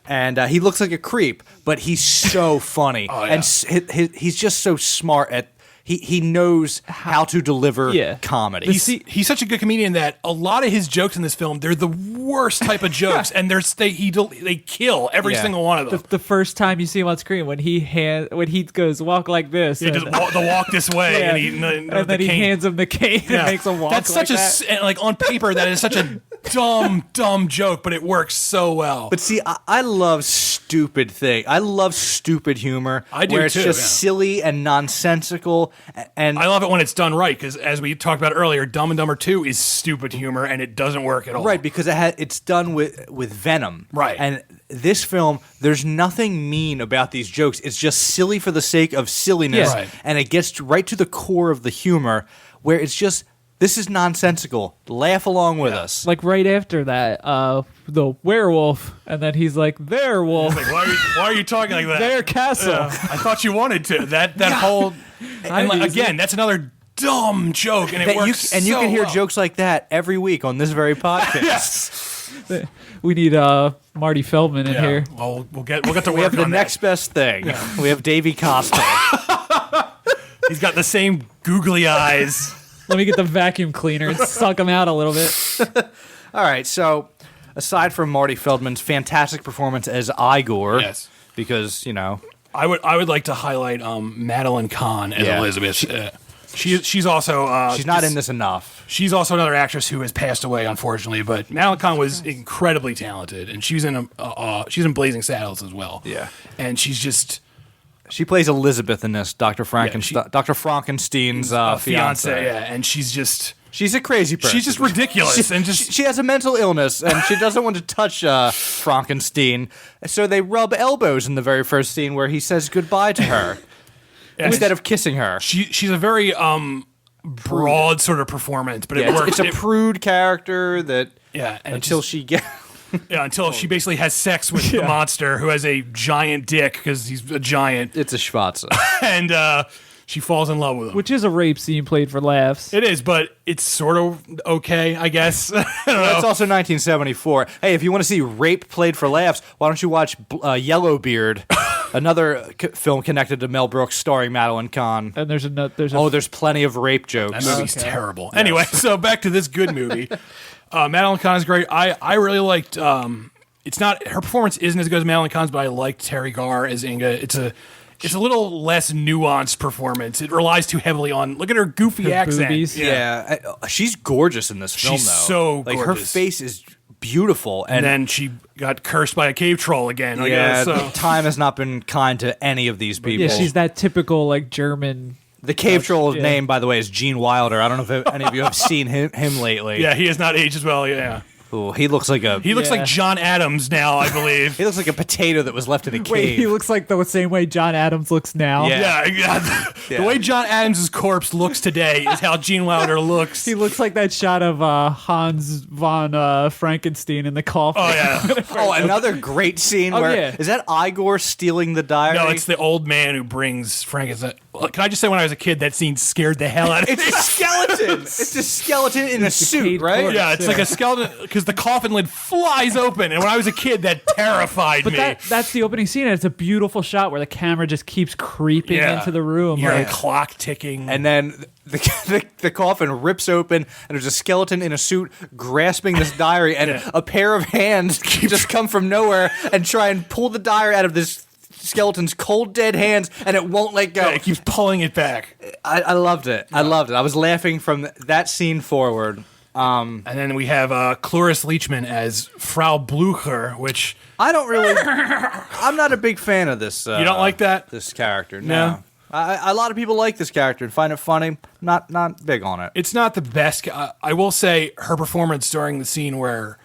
And he looks like a creep, but he's so funny. And he's just so smart at He knows how to deliver comedy. He's such a good comedian that a lot of his jokes in this film, they're the worst type of jokes, and they kill every single one of them. The first time you see him on screen, when he goes walk like this, just walk this way, and then he hands him the cane and makes him walk. That's such like on paper that is such a dumb joke, but it works so well. But see, I love stupid thing. I love stupid humor. I do where it's too, just silly and nonsensical. And I love it when it's done right, because as we talked about earlier, Dumb and Dumber 2 is stupid humor, and it doesn't work at all. Right, because it's done with venom. Right. And this film, there's nothing mean about these jokes. It's just silly for the sake of silliness. Right. And it gets right to the core of the humor, where it's just, this is nonsensical. Laugh along with us. Like right after that, the werewolf, and then he's like, their wolf. Like, why are you talking like that? Their castle. I thought you wanted to. That whole... And again, that's another dumb joke, and it works you can hear well. jokes like that every week on this very podcast. Yes. We need Marty Feldman in here. Well, we'll get to work on We have the that. next best thing. Yeah. We have Davy Costa. He's got the same googly eyes. Let me get the vacuum cleaner and suck him out a little bit. All right, so aside from Marty Feldman's fantastic performance as Igor, because, I would like to highlight Madeline Kahn as Elizabeth. She's also she's not in this enough. She's also another actress who has passed away, unfortunately. But Madeline Kahn was incredibly talented, and she's in Blazing Saddles as well. Yeah, and she plays Elizabeth in this, Dr. Frankenstein's fiance. Yeah, and she's a crazy person. She's just ridiculous, she has a mental illness, and she doesn't want to touch Frankenstein. So they rub elbows in the very first scene where he says goodbye to her instead of kissing her. She's a very broad sort of performance, but it works. It's a prude character that until she basically has sex with the monster, who has a giant dick because he's a giant. It's a schwarzer. And she falls in love with him. Which is a rape scene played for laughs. It is, but it's sort of okay, I guess. That's also 1974. Hey, if you want to see rape played for laughs, why don't you watch Yellowbeard, another film connected to Mel Brooks starring Madeline Kahn. And there's plenty of rape jokes. That movie's terrible. Anyway, so back to this good movie. Madeline Kahn is great. I really liked... it's not... Her performance isn't as good as Madeline Kahn's, but I liked Terry Garr as Inga. It's a little less nuanced performance. It relies too heavily on... Look at her goofy accent. Boobies. Yeah. She's gorgeous in this film, She's though. So gorgeous. Her face is beautiful. And then she got cursed by a cave troll again, I guess. So. Time has not been kind to any of these people. Yeah, she's that typical, German... The cave troll's name, by the way, is Gene Wilder. I don't know if any of you have seen him lately. Yeah, he has not aged as well, yeah. Ooh, he looks like like John Adams now, I believe. he looks like a potato that was left in a cave. Wait, he looks like the same way John Adams looks now. Yeah. The way John Adams' corpse looks today is how Gene Wilder looks. He looks like that shot of Hans von Frankenstein in the coffin. Oh yeah. Oh, another great scene where is that Igor stealing the diary? No, it's the old man who brings Frankenstein. Can I just say, when I was a kid, that scene scared the hell out of me. It's a skeleton. It's a skeleton in a suit, right? corpse. Yeah, it's like a skeleton because the coffin lid flies open, and when I was a kid, that terrified me. But that's the opening scene, and it's a beautiful shot where the camera just keeps creeping into the room. You're like, a clock ticking, And then the coffin rips open, and there's a skeleton in a suit grasping this diary, and a pair of hands just come from nowhere and try and pull the diary out of this skeleton's cold, dead hands, and it won't let go. Yeah, it keeps pulling it back. I loved it. I loved it. I was laughing from that scene forward. And then we have Cloris Leachman as Frau Blucher, which I don't really. I'm not a big fan of this. You don't like that? This character? No. No. A lot of people like this character and find it funny. Not big on it. It's not the best. I will say her performance during the scene where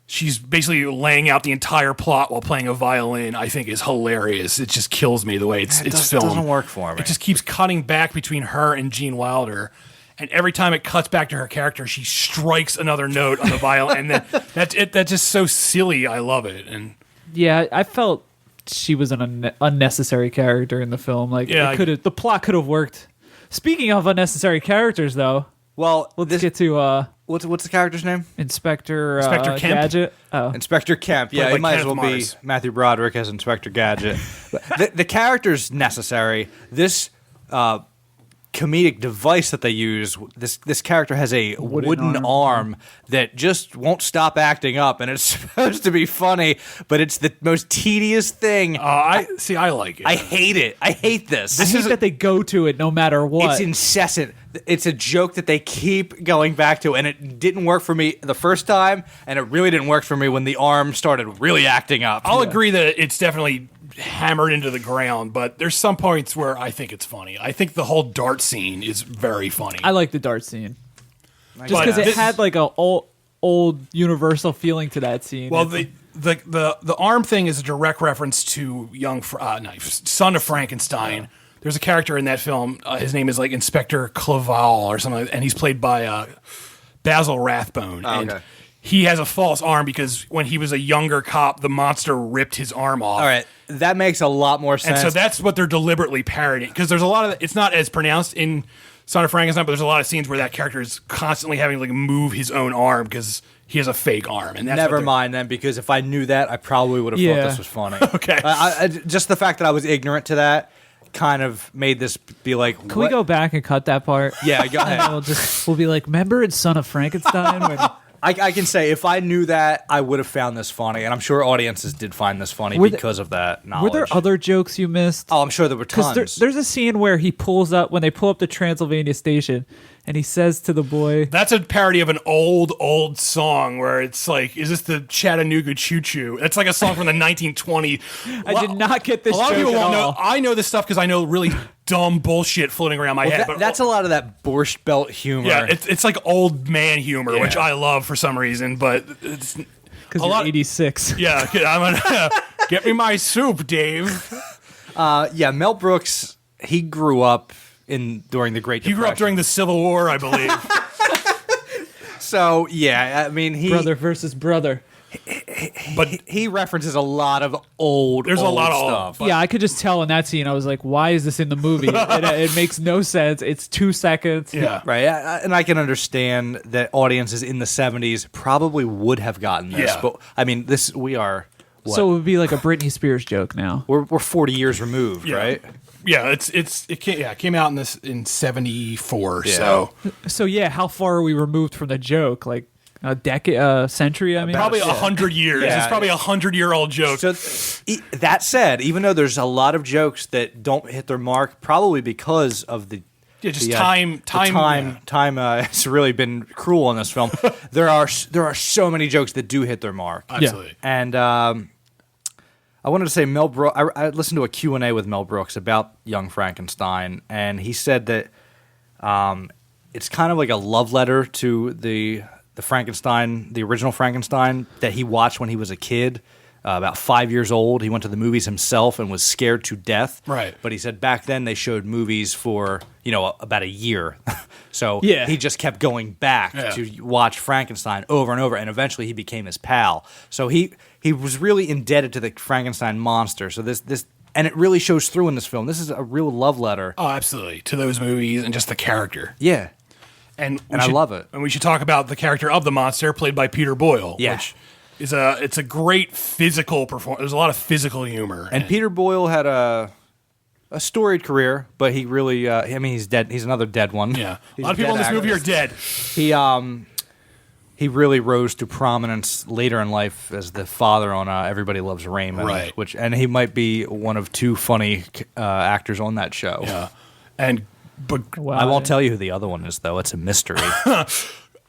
she's basically laying out the entire plot while playing a violin, I think, is hilarious. It just kills me the way it's filmed. It doesn't work for me. It just keeps cutting back between her and Gene Wilder. And every time it cuts back to her character, she strikes another note on the violin. And then that's just so silly. I love it. And yeah, I felt she was an unnecessary character in the film. Like, the plot could have worked. Speaking of unnecessary characters, though, let's get to what's the character's name? Inspector Kemp? Gadget. Oh, Inspector Kemp. Yeah, Played he by might as Kenneth well Mars. be Matthew Broderick as Inspector Gadget. the character's necessary. This comedic device that they use, this character has a wooden arm that just won't stop acting up, and it's supposed to be funny, but it's the most tedious thing. I like it. I hate it. I hate this. I hate that they go to it no matter what. It's incessant. It's a joke that they keep going back to, and it didn't work for me the first time, and it really didn't work for me when the arm started really acting up. I'll agree that it's definitely hammered into the ground, but there's some points where I think it's funny. I think the whole dart scene is very funny. I like the dart scene. Just because it had like a old Universal feeling to that scene. Well, the arm thing is a direct reference to Son of Frankenstein. There's a character in that film. His name is like Inspector Clerval or something, and he's played by Basil Rathbone. Oh, okay. And he has a false arm because when he was a younger cop, the monster ripped his arm off. All right, that makes a lot more sense. And so that's what they're deliberately parodying, because there's a lot of it's not as pronounced in Son of Frankenstein, but there's a lot of scenes where that character is constantly having to like move his own arm because he has a fake arm. And that's Never mind then, because if I knew that, I probably would have thought this was funny. Okay. Just the fact that I was ignorant to that kind of made this be like, Can we go back and cut that part? Yeah, go ahead. And we'll be like, remember in Son of Frankenstein? When I can say if I knew that, I would have found this funny, and I'm sure audiences did find this funny because of that knowledge. Were there other jokes you missed? Oh, I'm sure there were tons. Because there's a scene where he pulls up, when they pull up the Transylvania station, and he says to the boy... That's a parody of an old song where it's like, is this the Chattanooga Choo Choo? It's like a song from the 1920s. I did not get this A lot of joke people at won't know. all. I know this stuff because I know really dumb bullshit floating around my head. But that's a lot of that Borscht Belt humor. Yeah, it's like old man humor, which I love for some reason, but it's... Because you're 86. Yeah, I'm gonna get me my soup, Dave. Mel Brooks, he grew up during the Great Depression. He grew up during the Civil War, I believe. So, yeah, I mean, brother versus brother. But he references a lot of old There's a lot of stuff. Yeah, I could just tell in that scene. I was like, why is this in the movie? It makes no sense. It's 2 seconds. Yeah. Right, and I can understand that audiences in the 70s probably would have gotten this. Yeah. But, I mean, we are... What? So it would be like a Britney Spears joke now. We're 40 years removed, right? Yeah, it came out in 74. Yeah. So yeah, how far are we removed from the joke? Like a decade, a century? I mean, probably 100 years. Yeah. It's probably 100-year-old joke. So that said, even though there's a lot of jokes that don't hit their mark, probably because of time has really been cruel in this film. there are so many jokes that do hit their mark. Absolutely. And I wanted to say Mel Brooks. I listened to a Q&A with Mel Brooks about Young Frankenstein, and he said that it's kind of like a love letter to the the Frankenstein, the original Frankenstein that he watched when he was a kid. About 5 years old. He went to the movies himself and was scared to death. Right. But he said back then they showed movies for, about a year. So he just kept going back to watch Frankenstein over and over, and eventually he became his pal. So he was really indebted to the Frankenstein monster. So this and it really shows through in this film. This is a real love letter. Oh, absolutely. To those movies and just the character. Yeah. And I love it. And we should talk about the character of the monster played by Peter Boyle. Yeah. Which it's a great physical performance. There's a lot of physical humor. And Peter Boyle had a storied career, but he really, he's dead. He's another dead one. Yeah. He's A lot of people in this movie are dead. He really rose to prominence later in life as the father on Everybody Loves Raymond. Right. And he might be one of two funny actors on that show. Yeah. But Wow. I won't tell you who the other one is, though. It's a mystery.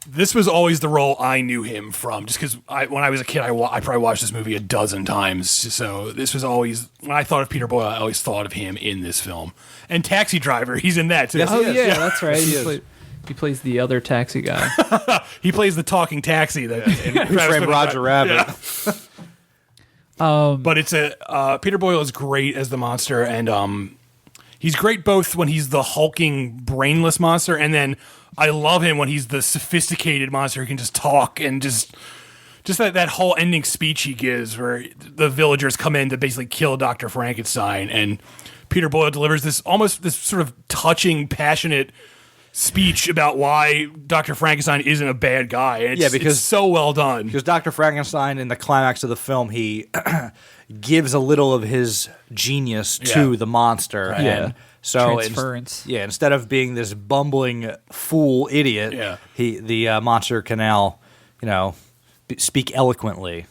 this was always the role I knew him from, just because when I was a kid, I probably watched this movie a dozen times. So this was always, when I thought of Peter Boyle, I always thought of him in this film. And Taxi Driver, he's in that too. Yes, he is. That's right. He plays the other taxi guy. He plays the talking taxi. Who Framed Roger Rabbit? Yeah. But it's Peter Boyle is great as the monster, and he's great both when he's the hulking, brainless monster, and then I love him when he's the sophisticated monster who can just talk and just that whole ending speech he gives where the villagers come in to basically kill Dr. Frankenstein, and Peter Boyle delivers this sort of touching, passionate speech about why Dr. Frankenstein isn't a bad guy. And it's so well done. Because Dr. Frankenstein, in the climax of the film, he gives a little of his genius to the monster. Right. And so Transference. Instead of being this bumbling fool idiot, the monster can now, speak eloquently.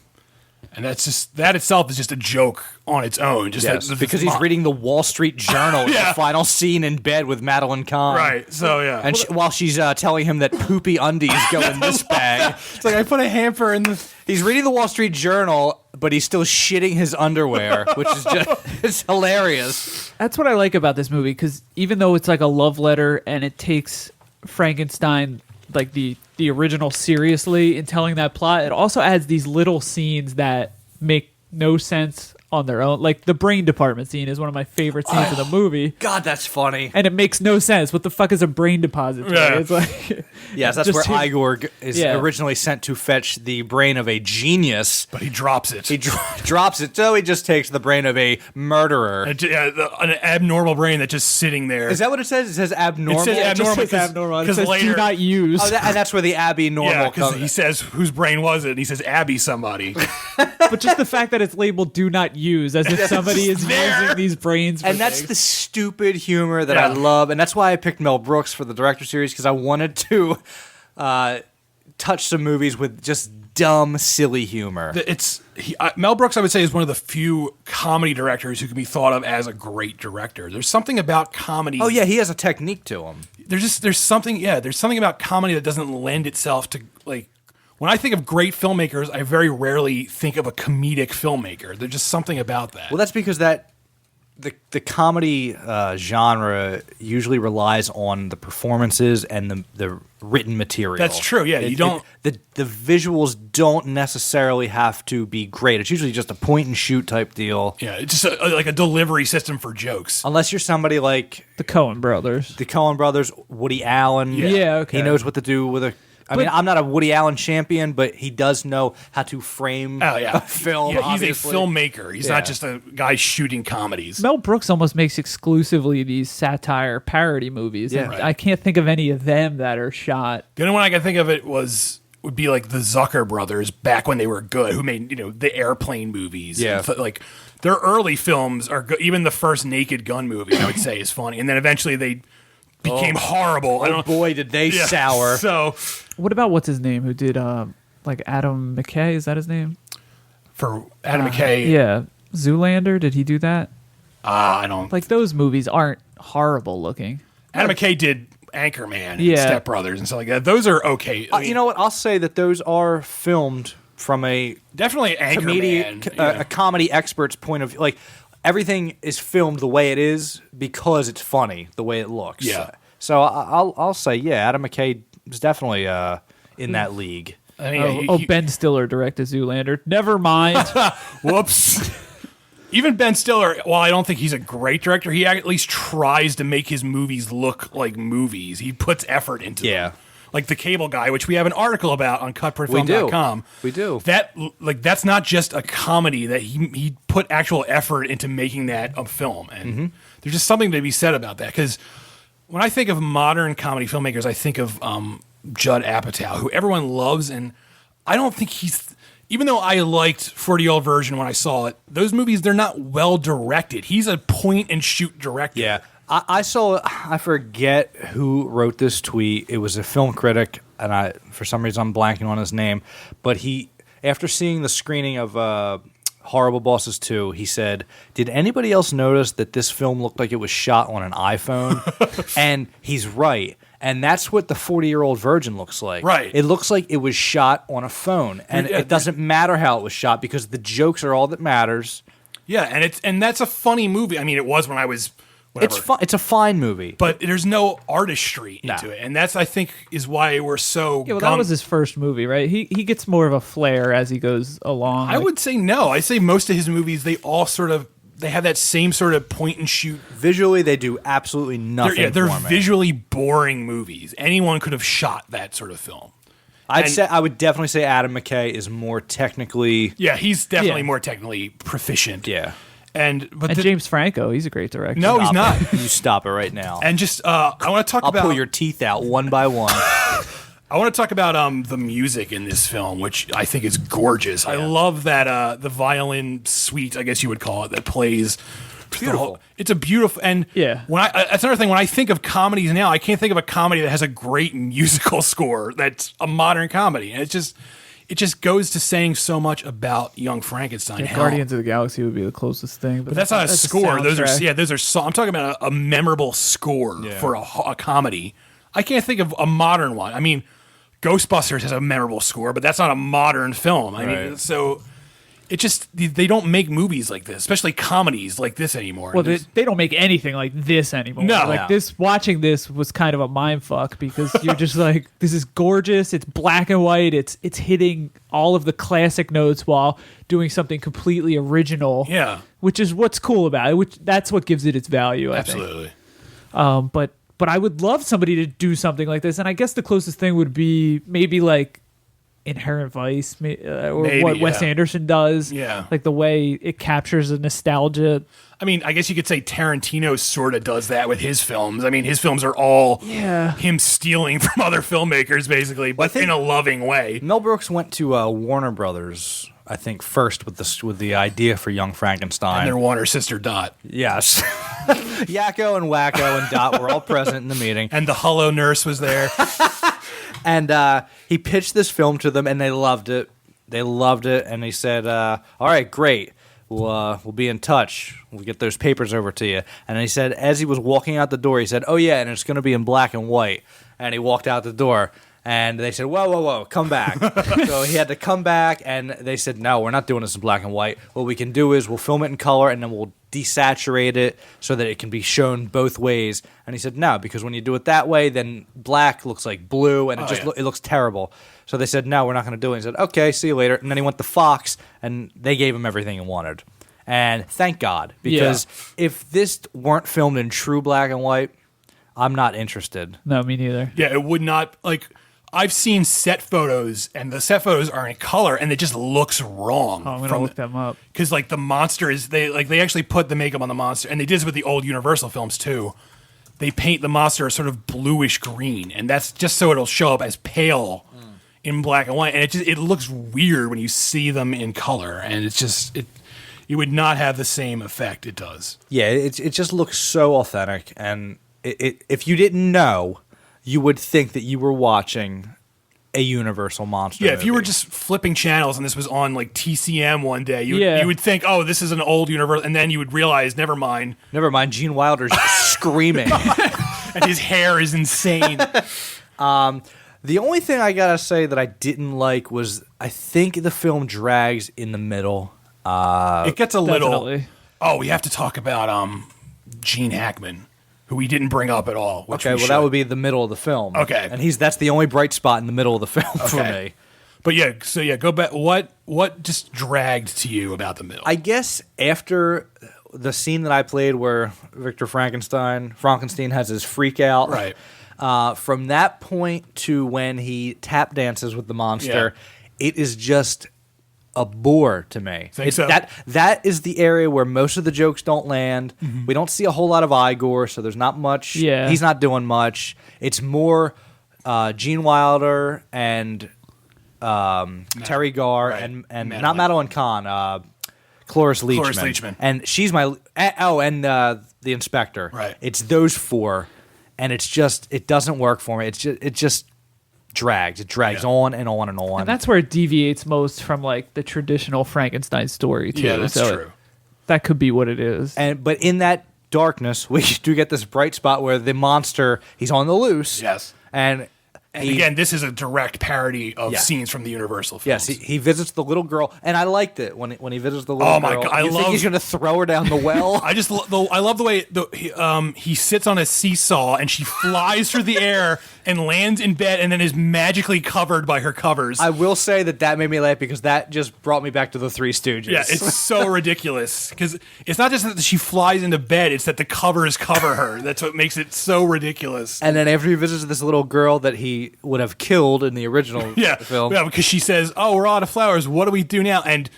And that itself is just a joke on its own. Because he's reading the Wall Street Journal in the final scene in bed with Madeline Kahn. Right, so yeah. And while she's telling him that poopy undies go in this bag. It's like, I put a hamper in the... He's reading the Wall Street Journal, but he's still shitting his underwear, which is it's hilarious. That's what I like about this movie, because even though it's like a love letter and it takes Frankenstein, like the original, seriously in telling that plot, it also adds these little scenes that make no sense on their own. Like the brain department scene is one of my favorite scenes of the movie. God, that's funny. And it makes no sense. What the fuck is a brain depository? Yeah. It's like, yes, that's where Igor is originally sent to fetch the brain of a genius. But he drops it. He drops it, so he just takes the brain of a murderer. An abnormal brain that's just sitting there. Is that what it says? It says abnormal? It says abnormal because later, do not use. And that's where the Abby normal comes. Because he says, whose brain was it? And he says, Abby somebody. But just the fact that it's labeled do not use, as if somebody is using these brains for that's the stupid humor that I love. And that's why I picked Mel Brooks for the director series, because I wanted to touch some movies with just dumb, silly humor. Mel Brooks, I would say, is one of the few comedy directors who can be thought of as a great director. There's something about comedy. Oh yeah, he has a technique to him. There's something about comedy that doesn't lend itself to, like, when I think of great filmmakers, I very rarely think of a comedic filmmaker. There's just something about that. Well, that's because the comedy genre usually relies on the performances and the written material. That's true. Yeah, the visuals don't necessarily have to be great. It's usually just a point and shoot type deal. Yeah, it's just like a delivery system for jokes. Unless you're somebody like the Coen brothers, Woody Allen. Yeah, okay. He knows what to do with a. I mean, I'm not a Woody Allen champion, but he does know how to frame a film. Yeah, he's a filmmaker. He's not just a guy shooting comedies. Mel Brooks almost makes exclusively these satire parody movies. Yeah. And I can't think of any of them that are shot. The only one I can think of would be like the Zucker brothers back when they were good, who made the Airplane movies. Yeah, like their early films are good. Even the first Naked Gun movie, I would say, is funny, and then eventually they became horrible. Oh boy, did they sour. So, what about what's his name? Who did like Adam McKay? Is that his name? For Adam McKay, yeah, Zoolander. Did he do that? I don't like those movies. Aren't horrible looking. Adam McKay did Anchorman and Step Brothers and stuff like that. Those are okay. I mean, you know what? I'll say that those are filmed from a definitely a comedy expert's point of view. Like, everything is filmed the way it is because it's funny the way it looks. Yeah. So I'll say, Adam McKay is definitely in that league. I mean, Ben Stiller directed Zoolander. Never mind. Whoops. Even Ben Stiller, while I don't think he's a great director, he at least tries to make his movies look like movies. He puts effort into them. Like The Cable Guy, which we have an article about on CutPrintFilm.com. We do. That's not just a comedy. That he put actual effort into making that a film, and there's just something to be said about that. Because when I think of modern comedy filmmakers, I think of Judd Apatow, who everyone loves, and I don't think he's. Even though I liked 40-Year-Old Virgin when I saw it, those movies, they're not well directed. He's a point and shoot director. Yeah. I saw, I forget who wrote this tweet. It was a film critic, and for some reason I'm blanking on his name. But he, after seeing the screening of Horrible Bosses 2, he said, "Did anybody else notice that this film looked like it was shot on an iPhone?" And he's right. And that's what the 40-Year-Old Virgin looks like. Right. It looks like it was shot on a phone. And it doesn't matter how it was shot because the jokes are all that matters. Yeah, and that's a funny movie. I mean, it was when I was... Whatever. It's a fine movie, but there's no artistry into it, and that's I think is why we're so. Yeah, well, that was his first movie, right? He gets more of a flair as he goes along. I would say no. I say most of his movies they all sort of they have that same sort of point and shoot. Visually, they do absolutely nothing. They're visually boring movies. Anyone could have shot that sort of film. I would definitely say Adam McKay is more technically. Yeah, he's definitely more technically proficient. Yeah. And James Franco, he's a great director. No, he's not. You stop it right now. And just, I want to talk about... I'll pull your teeth out one by one. I want to talk about the music in this film, which I think is gorgeous. Yeah. I love that the violin suite, I guess you would call it, that plays... Beautiful. It's a beautiful... And that's another thing. When I think of comedies now, I can't think of a comedy that has a great musical score that's a modern comedy. And it just goes to saying so much about Young Frankenstein. Yeah, Guardians of the Galaxy would be the closest thing, but that's not a score. Those are I'm talking about a memorable score for a comedy. I can't think of a modern one. I mean, Ghostbusters has a memorable score, but that's not a modern film. I mean, so it just they don't make movies like this, especially comedies like this anymore. Well, they don't make anything like this anymore. No, this watching this was kind of a mind fuck because you're just like, this is gorgeous. It's black and white. It's hitting all of the classic notes while doing something completely original. Yeah, which is what's cool about it. That's what gives it its value. Absolutely. I think. But I would love somebody to do something like this, and I guess the closest thing would be maybe like Inherent Vice, or maybe, what Wes Anderson does. Yeah. Like the way it captures the nostalgia. I mean, I guess you could say Tarantino sort of does that with his films. I mean, his films are all him stealing from other filmmakers, basically, but in a loving way. Mel Brooks went to Warner Brothers, I think, first with the idea for Young Frankenstein. And their Warner sister, Dot. Yes. Yakko and Wacko and Dot were all present in the meeting. And the Hullo nurse was there. And he pitched this film to them, and they loved it. And he said, all right, great. We'll be in touch. We'll get those papers over to you. And he said, as he was walking out the door, he said, oh, yeah, and it's going to be in black and white. And he walked out the door. And they said, whoa, come back. So he had to come back, and they said, no, we're not doing this in black and white. What we can do is we'll film it in color, and then we'll desaturate it so that it can be shown both ways. And he said, no, because when you do it that way, then black looks like blue, and it looks terrible. So they said, no, we're not going to do it. He said, okay, see you later. And then he went to Fox, and they gave him everything he wanted. And thank God, because if this weren't filmed in true black and white, I'm not interested. No, me neither. Yeah, it would not, like... I've seen set photos, and the set photos are in color, and it just looks wrong. Oh, I'm gonna look them up because like the monster is they actually put the makeup on the monster, and they did this with the old Universal films too. They paint the monster a sort of bluish green, and that's just so it'll show up as pale in black and white, and it looks weird when you see them in color, and it's just it would not have the same effect it does. Yeah, it just looks so authentic, and if you didn't know, you would think that you were watching a Universal monster movie. If you were just flipping channels and this was on like TCM one day, you would think, oh, this is an old Universal, and then you would realize, never mind, Gene Wilder's screaming. And his hair is insane. The only thing I gotta say that I didn't like was I think the film drags in the middle. It gets a little... Definitely. Oh, we have to talk about Gene Hackman, who we didn't bring up at all. Which Okay, well, that would be the middle of the film. Okay. And that's the only bright spot in the middle of the film for me. But yeah, so yeah, go back. What just dragged to you about the middle? I guess after the scene that I played where Victor Frankenstein has his freak out. Right. From that point to when he tap dances with the monster, it is just a bore to me. Think so? That is the area where most of the jokes don't land. Mm-hmm. We don't see a whole lot of Igor, so there's not much. Yeah. He's not doing much. It's more Gene Wilder and Terry Garr and not Madeline Kahn, Cloris Leachman. Cloris Leachman. And she's my and the inspector. Right. It's those four, and it doesn't work for me. It just drags. It drags on and on and on. And that's where it deviates most from like the traditional Frankenstein story too. Yeah, that's true. That could be what it is. But in that darkness, we do get this bright spot where the monster, he's on the loose. Yes. And again, this is a direct parody of scenes from the Universal films. Yes, he visits the little girl, and I liked it when he visits the little girl. Oh my God, I think he's going to throw her down the well. I love the way he sits on a seesaw and she flies through the air and lands in bed and then is magically covered by her covers. I will say that made me laugh because that just brought me back to the Three Stooges. Yeah, it's so ridiculous because it's not just that she flies into bed; it's that the covers cover her. That's what makes it so ridiculous. And then after he visits this little girl that he would have killed in the original film, yeah, because she says, "Oh, we're out of flowers. What do we do now?" And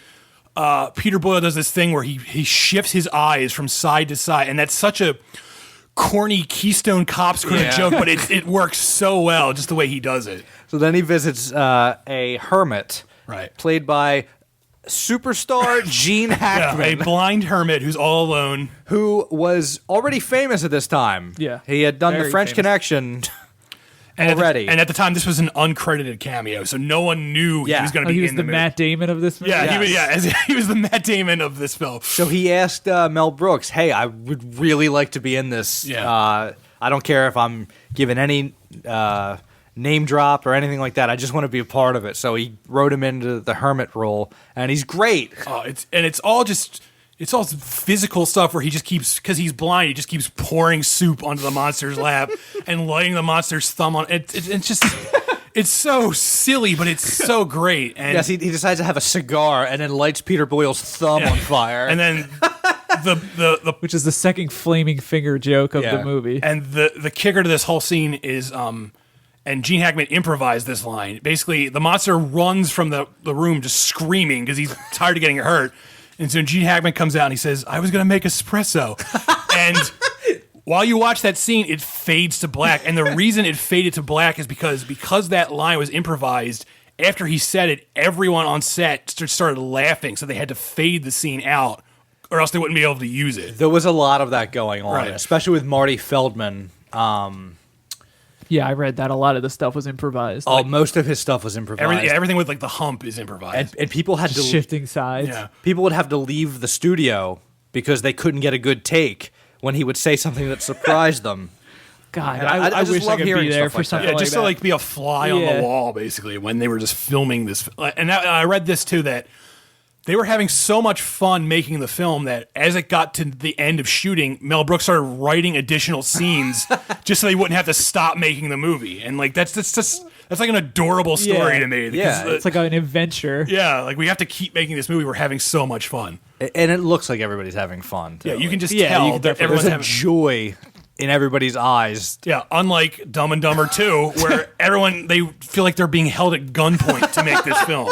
Peter Boyle does this thing where he shifts his eyes from side to side, and that's such a corny Keystone Cops kind of joke, but it works so well just the way he does it. So then he visits a hermit, played by superstar Gene Hackman, a blind hermit who's all alone, who was already famous at this time. Yeah, he had done The French Connection. Already. And at the time, this was an uncredited cameo, so no one knew he was going to be he was in the movie. Matt Damon of this movie? Yeah, he was the Matt Damon of this film. So he asked Mel Brooks, hey, I would really like to be in this. Yeah. I don't care if I'm given any name drop or anything like that. I just want to be a part of it. So he wrote him into the hermit role, and he's great. It's all physical stuff where he just keeps, because he's blind, he just keeps pouring soup onto the monster's lap and lighting the monster's thumb on it. It's just, it's so silly, but it's so great. And yes, he decides to have a cigar and then lights Peter Boyle's thumb on fire. And then the which is the second flaming finger joke of the movie. And the kicker to this whole scene is, and Gene Hackman improvised this line. Basically, the monster runs from the room just screaming because he's tired of getting hurt. And so Gene Hackman comes out and he says, I was going to make espresso. And while you watch that scene, it fades to black. And the reason it faded to black is because that line was improvised, after he said it, everyone on set started laughing. So they had to fade the scene out or else they wouldn't be able to use it. There was a lot of that going on, especially with Marty Feldman. Yeah, I read that a lot of the stuff was improvised. Oh, most of his stuff was improvised. Everything with like the hump is improvised. And people had just shifting sides. Yeah. People would have to leave the studio because they couldn't get a good take when he would say something that surprised them. God, I just wish love I could hearing be there stuff for like something that. like just that. to like be a fly on the wall, basically, when they were just filming this. And I read this too, that they were having so much fun making the film that as it got to the end of shooting, Mel Brooks started writing additional scenes just so they wouldn't have to stop making the movie. And like that's like an adorable story to me. Yeah, it's like an adventure. Yeah, like we have to keep making this movie. We're having so much fun. And it looks like everybody's having fun, too. Yeah, you can just tell that everyone's having having joy in everybody's eyes. Yeah, unlike Dumb and Dumber 2, where they feel like they're being held at gunpoint to make this film.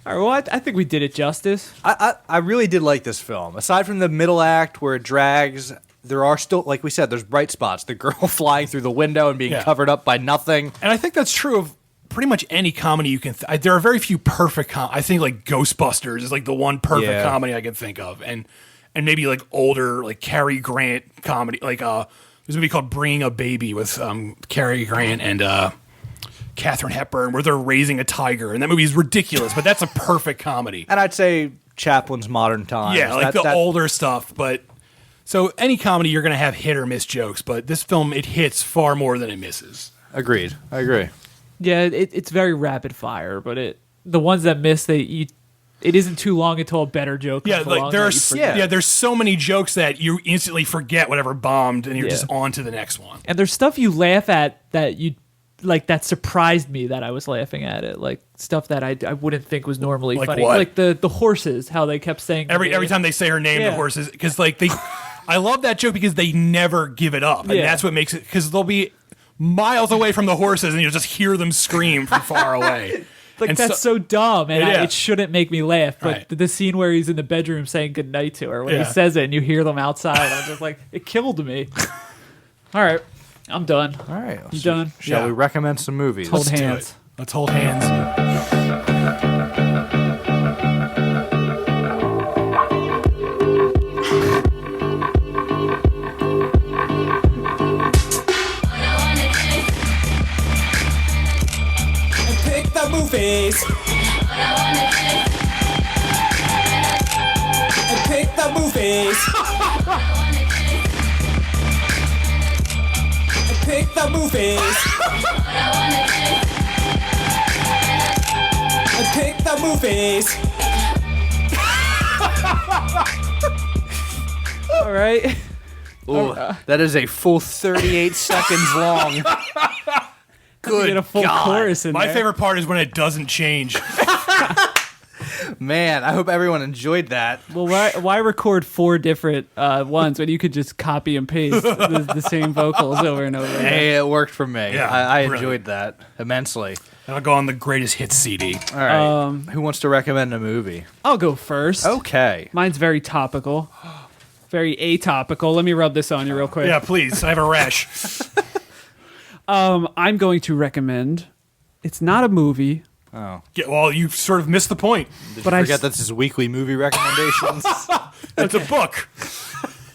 All right, well, I think we did it justice. I really did like this film. Aside from the middle act where it drags, there are still, like we said, there's bright spots. The girl flying through the window and being covered up by nothing. And I think that's true of pretty much any comedy you can. There are very few perfect. I think like Ghostbusters is like the one perfect comedy I can think of, and maybe like older like Cary Grant comedy. Like there's a movie called Bringing a Baby with Cary Grant and Katharine Hepburn, where they're raising a tiger, and that movie is ridiculous, but that's a perfect comedy. And I'd say Chaplin's Modern Times. Yeah, like the older stuff, but. So any comedy, you're going to have hit or miss jokes, but this film, it hits far more than it misses. Agreed. I agree. Yeah, it's very rapid fire, but the ones that miss, you it isn't too long until a better joke comes Yeah, like along there that are you forget. there's so many jokes that you instantly forget whatever bombed, and you're just on to the next one. And there's stuff you laugh at that you like that surprised me that I was laughing at it, like stuff that I wouldn't think was normally Like funny, what? like the horses, how they kept saying Every time they say her name, Yeah. the horses, because like they, I love that joke because they never give it up, and Yeah. that's what makes it. Because they'll be miles away from the horses, and you'll just hear them scream from far away. like And that's so dumb, and Yeah. it shouldn't make me laugh. But Right. the scene where he's in the bedroom saying goodnight to her, when Yeah. he says it, and you hear them outside, I'm just like, it killed me. All right, I'm done. All right. You done? Shall Yeah. we recommend some movies? Hold Let's do hands. it. Let's hold hands. Pick the movies. And pick the movies. And pick the movies. And pick the movies. All right. Ooh, that is a full 38 seconds long. Good Get a full God. chorus in My there. favorite part is when it doesn't change. Man, I hope everyone enjoyed that. Well, why record 4 different ones when you could just copy and paste the same vocals over and over again? Hey, it worked for me. Yeah, I brilliant. enjoyed that immensely. And I'll go on the greatest hits CD. All right. Who wants to recommend a movie? I'll go first. Okay. Mine's very topical. Very atopical. Let me rub this on you real quick. Yeah, please. I have a rash. I'm going to recommend. It's not a movie, Oh. Yeah, well, you sort of missed the point. Did But you I forget s- that's his weekly movie recommendations? It's a book.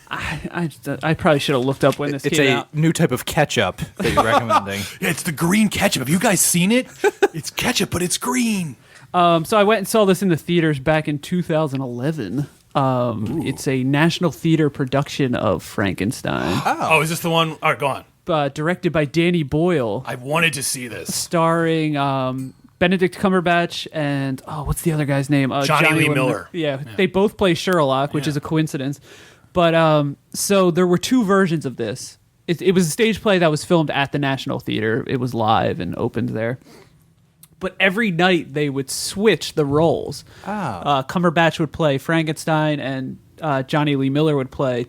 I probably should have looked up when this It's came a out. new type of ketchup that you're recommending. Yeah, it's the green ketchup. Have you guys seen it? It's ketchup, but it's green. So I went and saw this in the theaters back in 2011. It's a National Theater production of Frankenstein, Oh, is this the one? All right, go on. directed by Danny Boyle, I wanted to see this. starring Benedict Cumberbatch and what's the other guy's name? Johnny Lee Miller. Yeah, they both play Sherlock, which is a coincidence. But so there were 2 versions of this. It was a stage play that was filmed at the National Theater. It was live and opened there. But every night they would switch the roles. Cumberbatch would play Frankenstein, and Johnny Lee Miller would play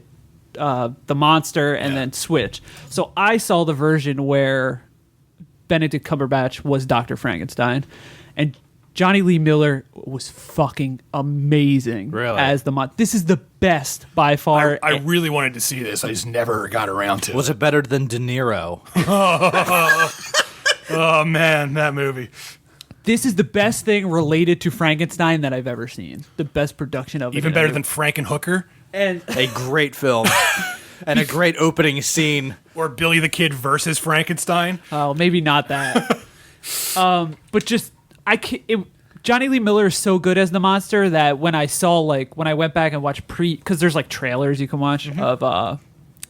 the monster, and then switch. So I saw the version where Benedict Cumberbatch was Dr. Frankenstein, and Johnny Lee Miller was fucking amazing Really? as the monster. This is the best by far. I really wanted to see this. I just never got around to Was it. it better than De Niro? Oh, man, that movie. This is the best thing related to Frankenstein that I've ever seen. The best production of it. Even in better any- than Frankenhooker and A great film. And a great opening scene. or Billy the Kid versus Frankenstein. oh, maybe not that. But just Johnny Lee Miller is so good as the monster that when I went back and watched because there's like trailers you can watch of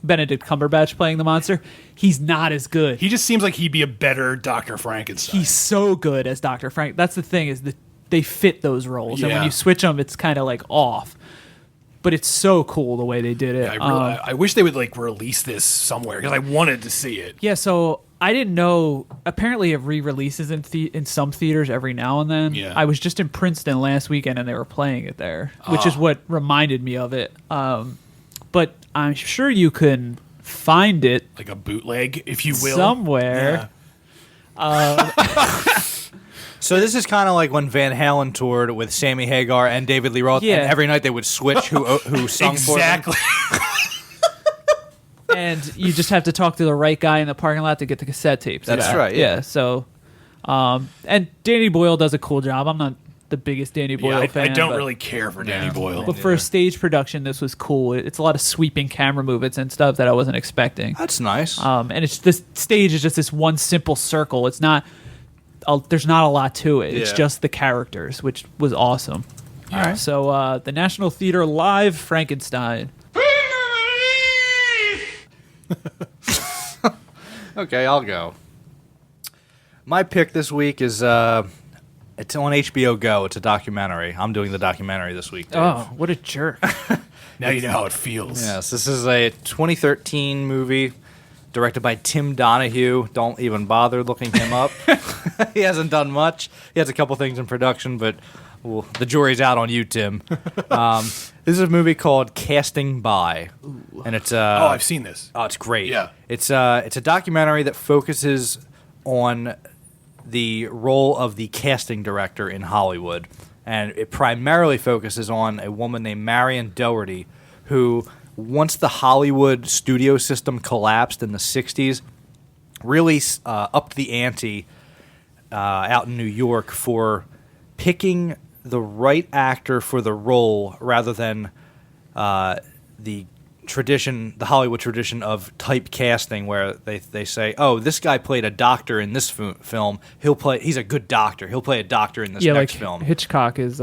Benedict Cumberbatch playing the monster, he's not as good. He just seems like he'd be a better Dr. Frankenstein. He's so good as Dr. Frank. That's the thing, is that they fit those roles, and when Yeah. you switch them, it's kind of like off. But it's so cool the way they did it. I wish they would like release this somewhere because I wanted to see it. Yeah, so I didn't know. Apparently, it re-releases in some theaters every now and then. Yeah. I was just in Princeton last weekend, and they were playing it there, which is what reminded me of it. But I'm sure you can find it Like a bootleg, if you will. somewhere. So this is kind of like when Van Halen toured with Sammy Hagar and David Lee Roth, Yeah. and every night they would switch who sung for them. Exactly. And you just have to talk to the right guy in the parking lot to get the cassette tapes. That's back. right, yeah. So, and Danny Boyle does a cool job. I'm not the biggest Danny Boyle Yeah, I fan. don't but- really care for Danny Boyle. But for a stage production, this was cool. It's a lot of sweeping camera movements and stuff that I wasn't expecting. That's nice. And it's this stage is just this one simple circle. It's not. There's not a lot to it. It's Yeah. just the characters, which was awesome. All right. So the National Theater live Frankenstein. Okay, I'll go. My pick this week is a It's on HBO Go. It's a documentary. I'm doing the documentary this week, Dave. Oh, what a jerk. Now you know how it feels. Yes, this is a 2013 movie directed by Tim Donahue. Don't even bother looking him up. He hasn't done much. He has a couple things in production, but the jury's out on you, Tim. This is a movie called Casting By, and it's I've seen this. Oh, it's great. Yeah. It's a documentary that focuses on the role of the casting director in Hollywood, and it primarily focuses on a woman named Marion Doherty, who, once the Hollywood studio system collapsed in the 60s, really upped the ante out in New York for picking the right actor for the role rather than the Hollywood tradition of typecasting, where they say, "Oh, this guy played a doctor in this film. He's a good doctor. He'll play a doctor in this next film." Hitchcock is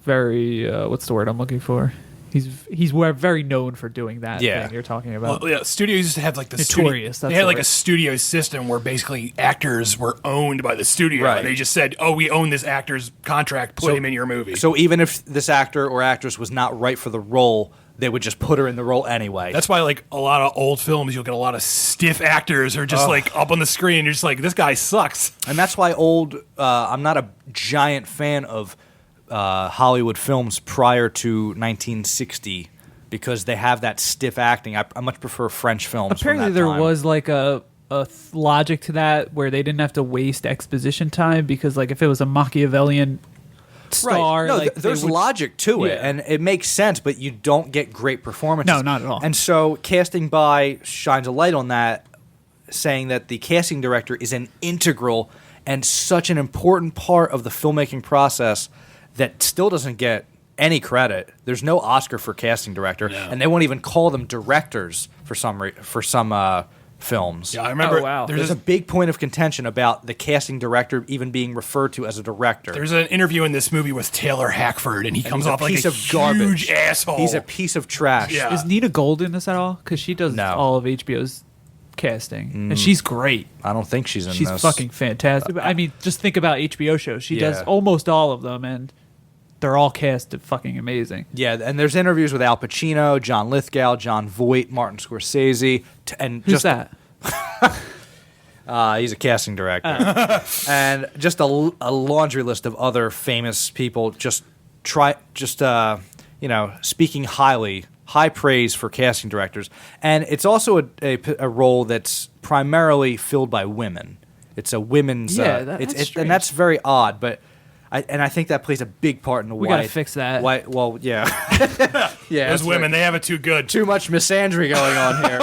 very what's the word I'm looking for? He's very known for doing that thing you're talking about. Well, yeah, studios used to have like the Notorious. They had like a studio system where basically actors were owned by the studio. Right. And they just said, "Oh, we own this actor's contract. Put him in your movie." So even if this actor or actress was not right for the role, they would just put her in the role anyway. That's why, like, a lot of old films, you'll get a lot of stiff actors who are just like up on the screen. And you're just like, this guy sucks. And that's why I'm not a giant fan of Hollywood films prior to 1960, because they have that stiff acting. I much prefer French films. Apparently, there was like a logic to that where they didn't have to waste exposition time, because like if it was a Machiavellian star, right. No, like, there's logic to it, and it makes sense, but you don't get great performances. No, not at all. And so Casting By shines a light on that, saying that the casting director is an integral and such an important part of the filmmaking process that still doesn't get any credit. There's no Oscar for casting director, and they won't even call them directors for some films. Yeah, I remember. Oh, wow. There's a big point of contention about the casting director even being referred to as a director. There's an interview in this movie with Taylor Hackford, and he comes off like a huge asshole. He's a piece of trash. Yeah. Is Nina Gold in this at all? Because she does all of HBO's casting, and she's great. I don't think she's in She's this. fucking fantastic. I mean, just think about HBO shows. She does almost all of them, and they're all cast fucking amazing. Yeah, and there's interviews with Al Pacino, John Lithgow, John Voight, Martin Scorsese, and Who's that? He's a casting director, and just a laundry list of other famous people. Speaking high praise for casting directors, and it's also a role that's primarily filled by women. It's a women's, and that's very odd, but. I think that plays a big part in the We gotta fix that. Well, yeah. Yeah. Those women, they have it too good. Too much misandry going on here.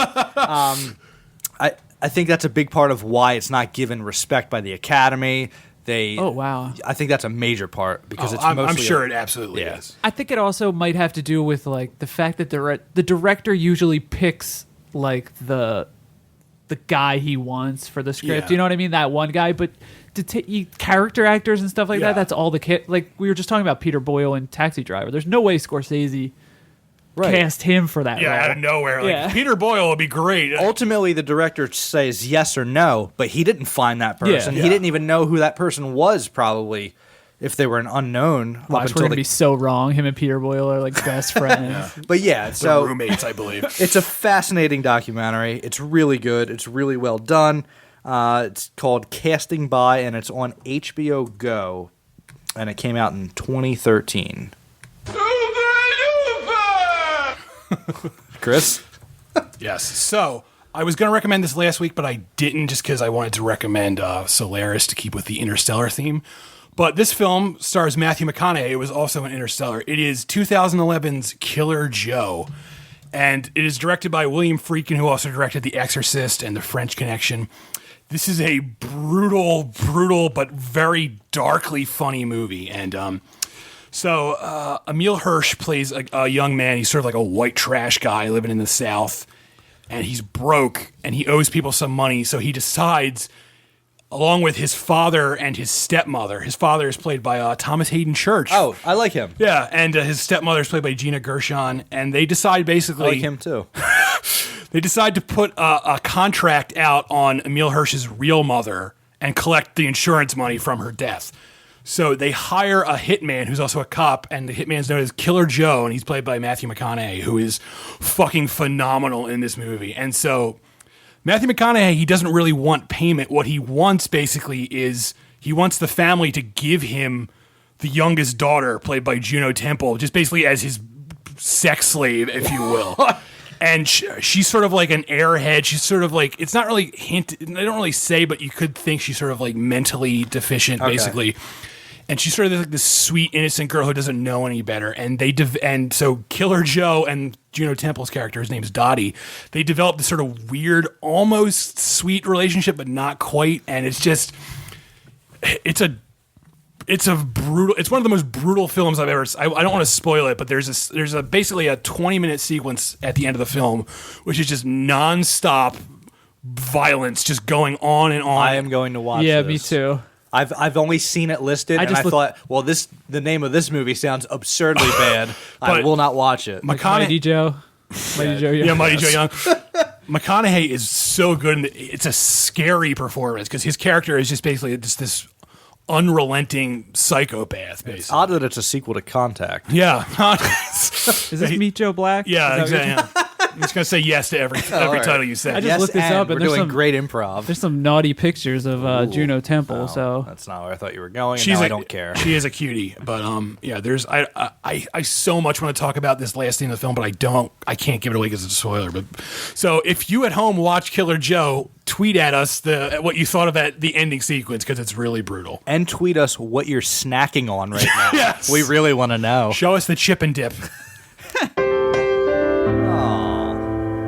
I think that's a big part of why it's not given respect by the Academy. Oh, wow. I think that's a major part, because it's I'm mostly sure it absolutely is. I think it also might have to do with like the fact that the director usually picks like the guy he wants for the script. Yeah. You know what I mean? That one guy, but character actors and stuff like that. That's all like we were just talking about Peter Boyle in Taxi Driver. There's no way Scorsese cast him for that role. Out of nowhere. Like, Peter Boyle would be great. Ultimately, the director says yes or no, but he didn't find that person. Yeah. He didn't even know who that person was, probably, if they were an unknown. Watch, we're going to be so wrong. Him and Peter Boyle are like best friends. But yeah, so roommates, I believe. It's a fascinating documentary. It's really good. It's really well done. It's called Casting By, and it's on HBO Go, and it came out in 2013. Chris? Yes. So I was going to recommend this last week, but I didn't, just because I wanted to recommend Solaris to keep with the Interstellar theme. But this film stars Matthew McConaughey. It was also an Interstellar. It is 2011's Killer Joe. And it is directed by William Friedkin, who also directed The Exorcist and The French Connection. This is a brutal, but very darkly funny movie. And so Emile Hirsch plays a young man. He's sort of like a white trash guy living in the South. And he's broke, and he owes people some money. So he decides, along with his father and his stepmother. His father is played by Thomas Hayden Church. Oh, I like him. Yeah, and his stepmother is played by Gina Gershon. And they decide basically... I like him too. They decide to put a contract out on Emile Hirsch's real mother and collect the insurance money from her death. So they hire a hitman who's also a cop, and the hitman's known as Killer Joe, and he's played by Matthew McConaughey, who is fucking phenomenal in this movie. And so Matthew McConaughey, he doesn't really want payment. What he wants basically is he wants the family to give him the youngest daughter, played by Juno Temple, just basically as his sex slave, if you will. And she's sort of like an airhead. She's sort of like, it's not really hinted, they don't really say, but you could think she's sort of like mentally deficient, basically. And she's sort of like this sweet, innocent girl who doesn't know any better. And and so Killer Joe and Juno Temple's character, his name's Dottie, they develop this sort of weird, almost sweet relationship, but not quite. And it's just, it's a brutal. It's one of the most brutal films I've ever. I don't want to spoil it, but there's basically a 20-minute sequence at the end of the film, which is just nonstop violence, just going on and on. I am going to watch. Yeah, this. me too. I've only seen it listed, and I thought, well, the name of this movie sounds absurdly bad. I will not watch it. Mighty Joe. Mighty Joe Young. Yeah, Mighty Joe Young. McConaughey is so good, and it's a scary performance because his character is just basically just this unrelenting psychopath, basically. It's odd that it's a sequel to Contact. Yeah. Is this Meet Joe Black? Yeah, exactly. I'm just going to say yes to every title you said. I just looked this up, and we're doing great improv. There's some naughty pictures of Juno Temple, No, so that's not where I thought you were going. And I don't care. She is a cutie, but yeah, there's I so much want to talk about this last scene of the film, but I can't give it away because it's a spoiler. But so if you at home watch Killer Joe, tweet at us what you thought of the ending sequence because it's really brutal. And tweet us what you're snacking on right now. Yes. We really want to know. Show us the chip and dip.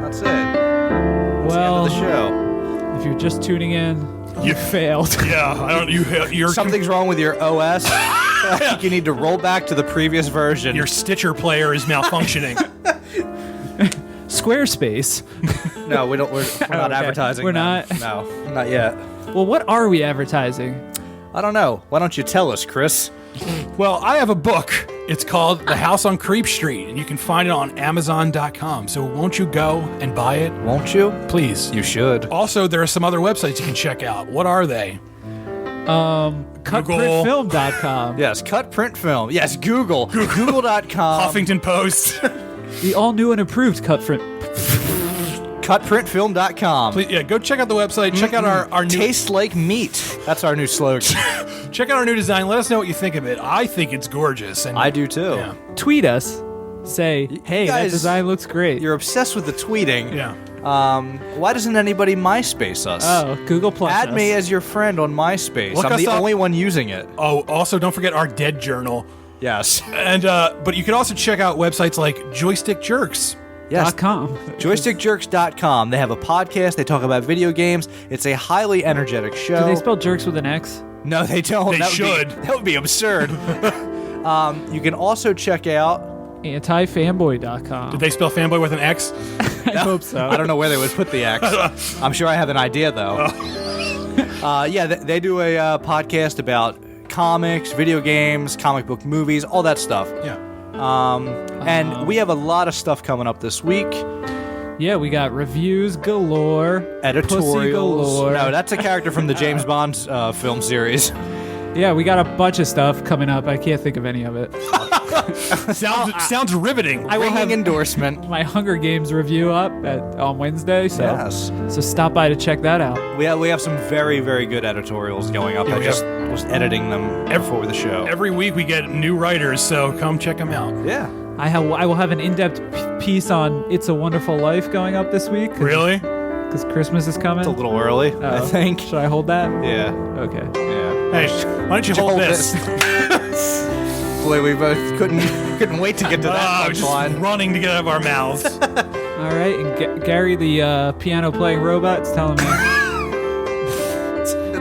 That's it. That's the end of the show. If you're just tuning in, you failed. Yeah, I don't. You're Something's wrong with your OS. I think you need to roll back to the previous version. Your Stitcher player is malfunctioning. Squarespace. No, we don't. We're not advertising. We're them. not. No, not yet. Well, what are we advertising? I don't know. Why don't you tell us, Chris? Well, I have a book. It's called The House on Creep Street, and you can find it on Amazon.com. So won't you go and buy it? Won't you? Please. You should. Also, there are some other websites you can check out. What are they? CutPrintFilm.com. Yes, CutPrintFilm. Yes, Google. Google.com. Huffington Post. The all new and improved CutPrintFilm.com. Please, yeah, go check out the website. Check out our new... Tastes like meat. That's our new slogan. Check out our new design. Let us know what you think of it. I think it's gorgeous. And I do too. Yeah. Tweet us. Say, hey, that design looks great. You're obsessed with the tweeting. Yeah. Why doesn't anybody MySpace us? Oh, Google Plus. Add me as your friend on MySpace. Look I'm us the up. only one using it. Oh, also, don't forget our Dead Journal. Yes. And but you can also check out websites like Joystick Jerks. Yes. .com. JoystickJerks.com. They have a podcast. They talk about video games. It's a highly energetic show. Do they spell jerks with an X? No, they don't. They should. That would be absurd. You can also check out... Antifanboy.com. Did they spell fanboy with an X? I hope so. I don't know where they would put the X. I'm sure I have an idea, though. Yeah, they do a podcast about comics, video games, comic book movies, all that stuff. Yeah. And we have a lot of stuff coming up this week. Yeah, we got reviews galore. Editorials. Pussy galore. No, that's a character from the James Bond film series. Yeah, we got a bunch of stuff coming up. I can't think of any of it. Sounds riveting. I will have endorsement. My Hunger Games review up on Wednesday. So, Yes. So stop by to check that out. We have some very, very good editorials going up. Yeah, I we just was editing them before the show. Every week we get new writers, so come check them out. Yeah. I will have an in-depth piece on It's a Wonderful Life going up this week. Really? Because Christmas is coming. It's a little early, I think. Should I hold that? Yeah. Okay. Yeah. Hey, why don't you hold this? Boy, we both couldn't wait to get to that Just punchline. running to get out of our mouths. All right, and Gary, the piano-playing robot, is telling me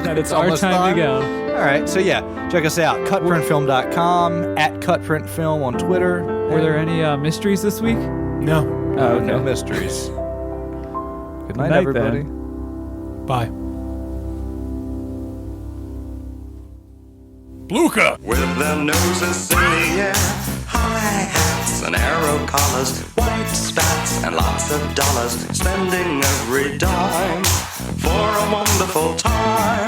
that it's our almost time to go. All right, so yeah, check us out. CutPrintFilm.com, at CutPrintFilm on Twitter. Were there any mysteries this week? No. Oh, okay. No mysteries. Good night, night, everybody. Bye. Luca! With their noses in the air, high hats and arrow collars, white spats and lots of dollars, spending every dime for a wonderful time.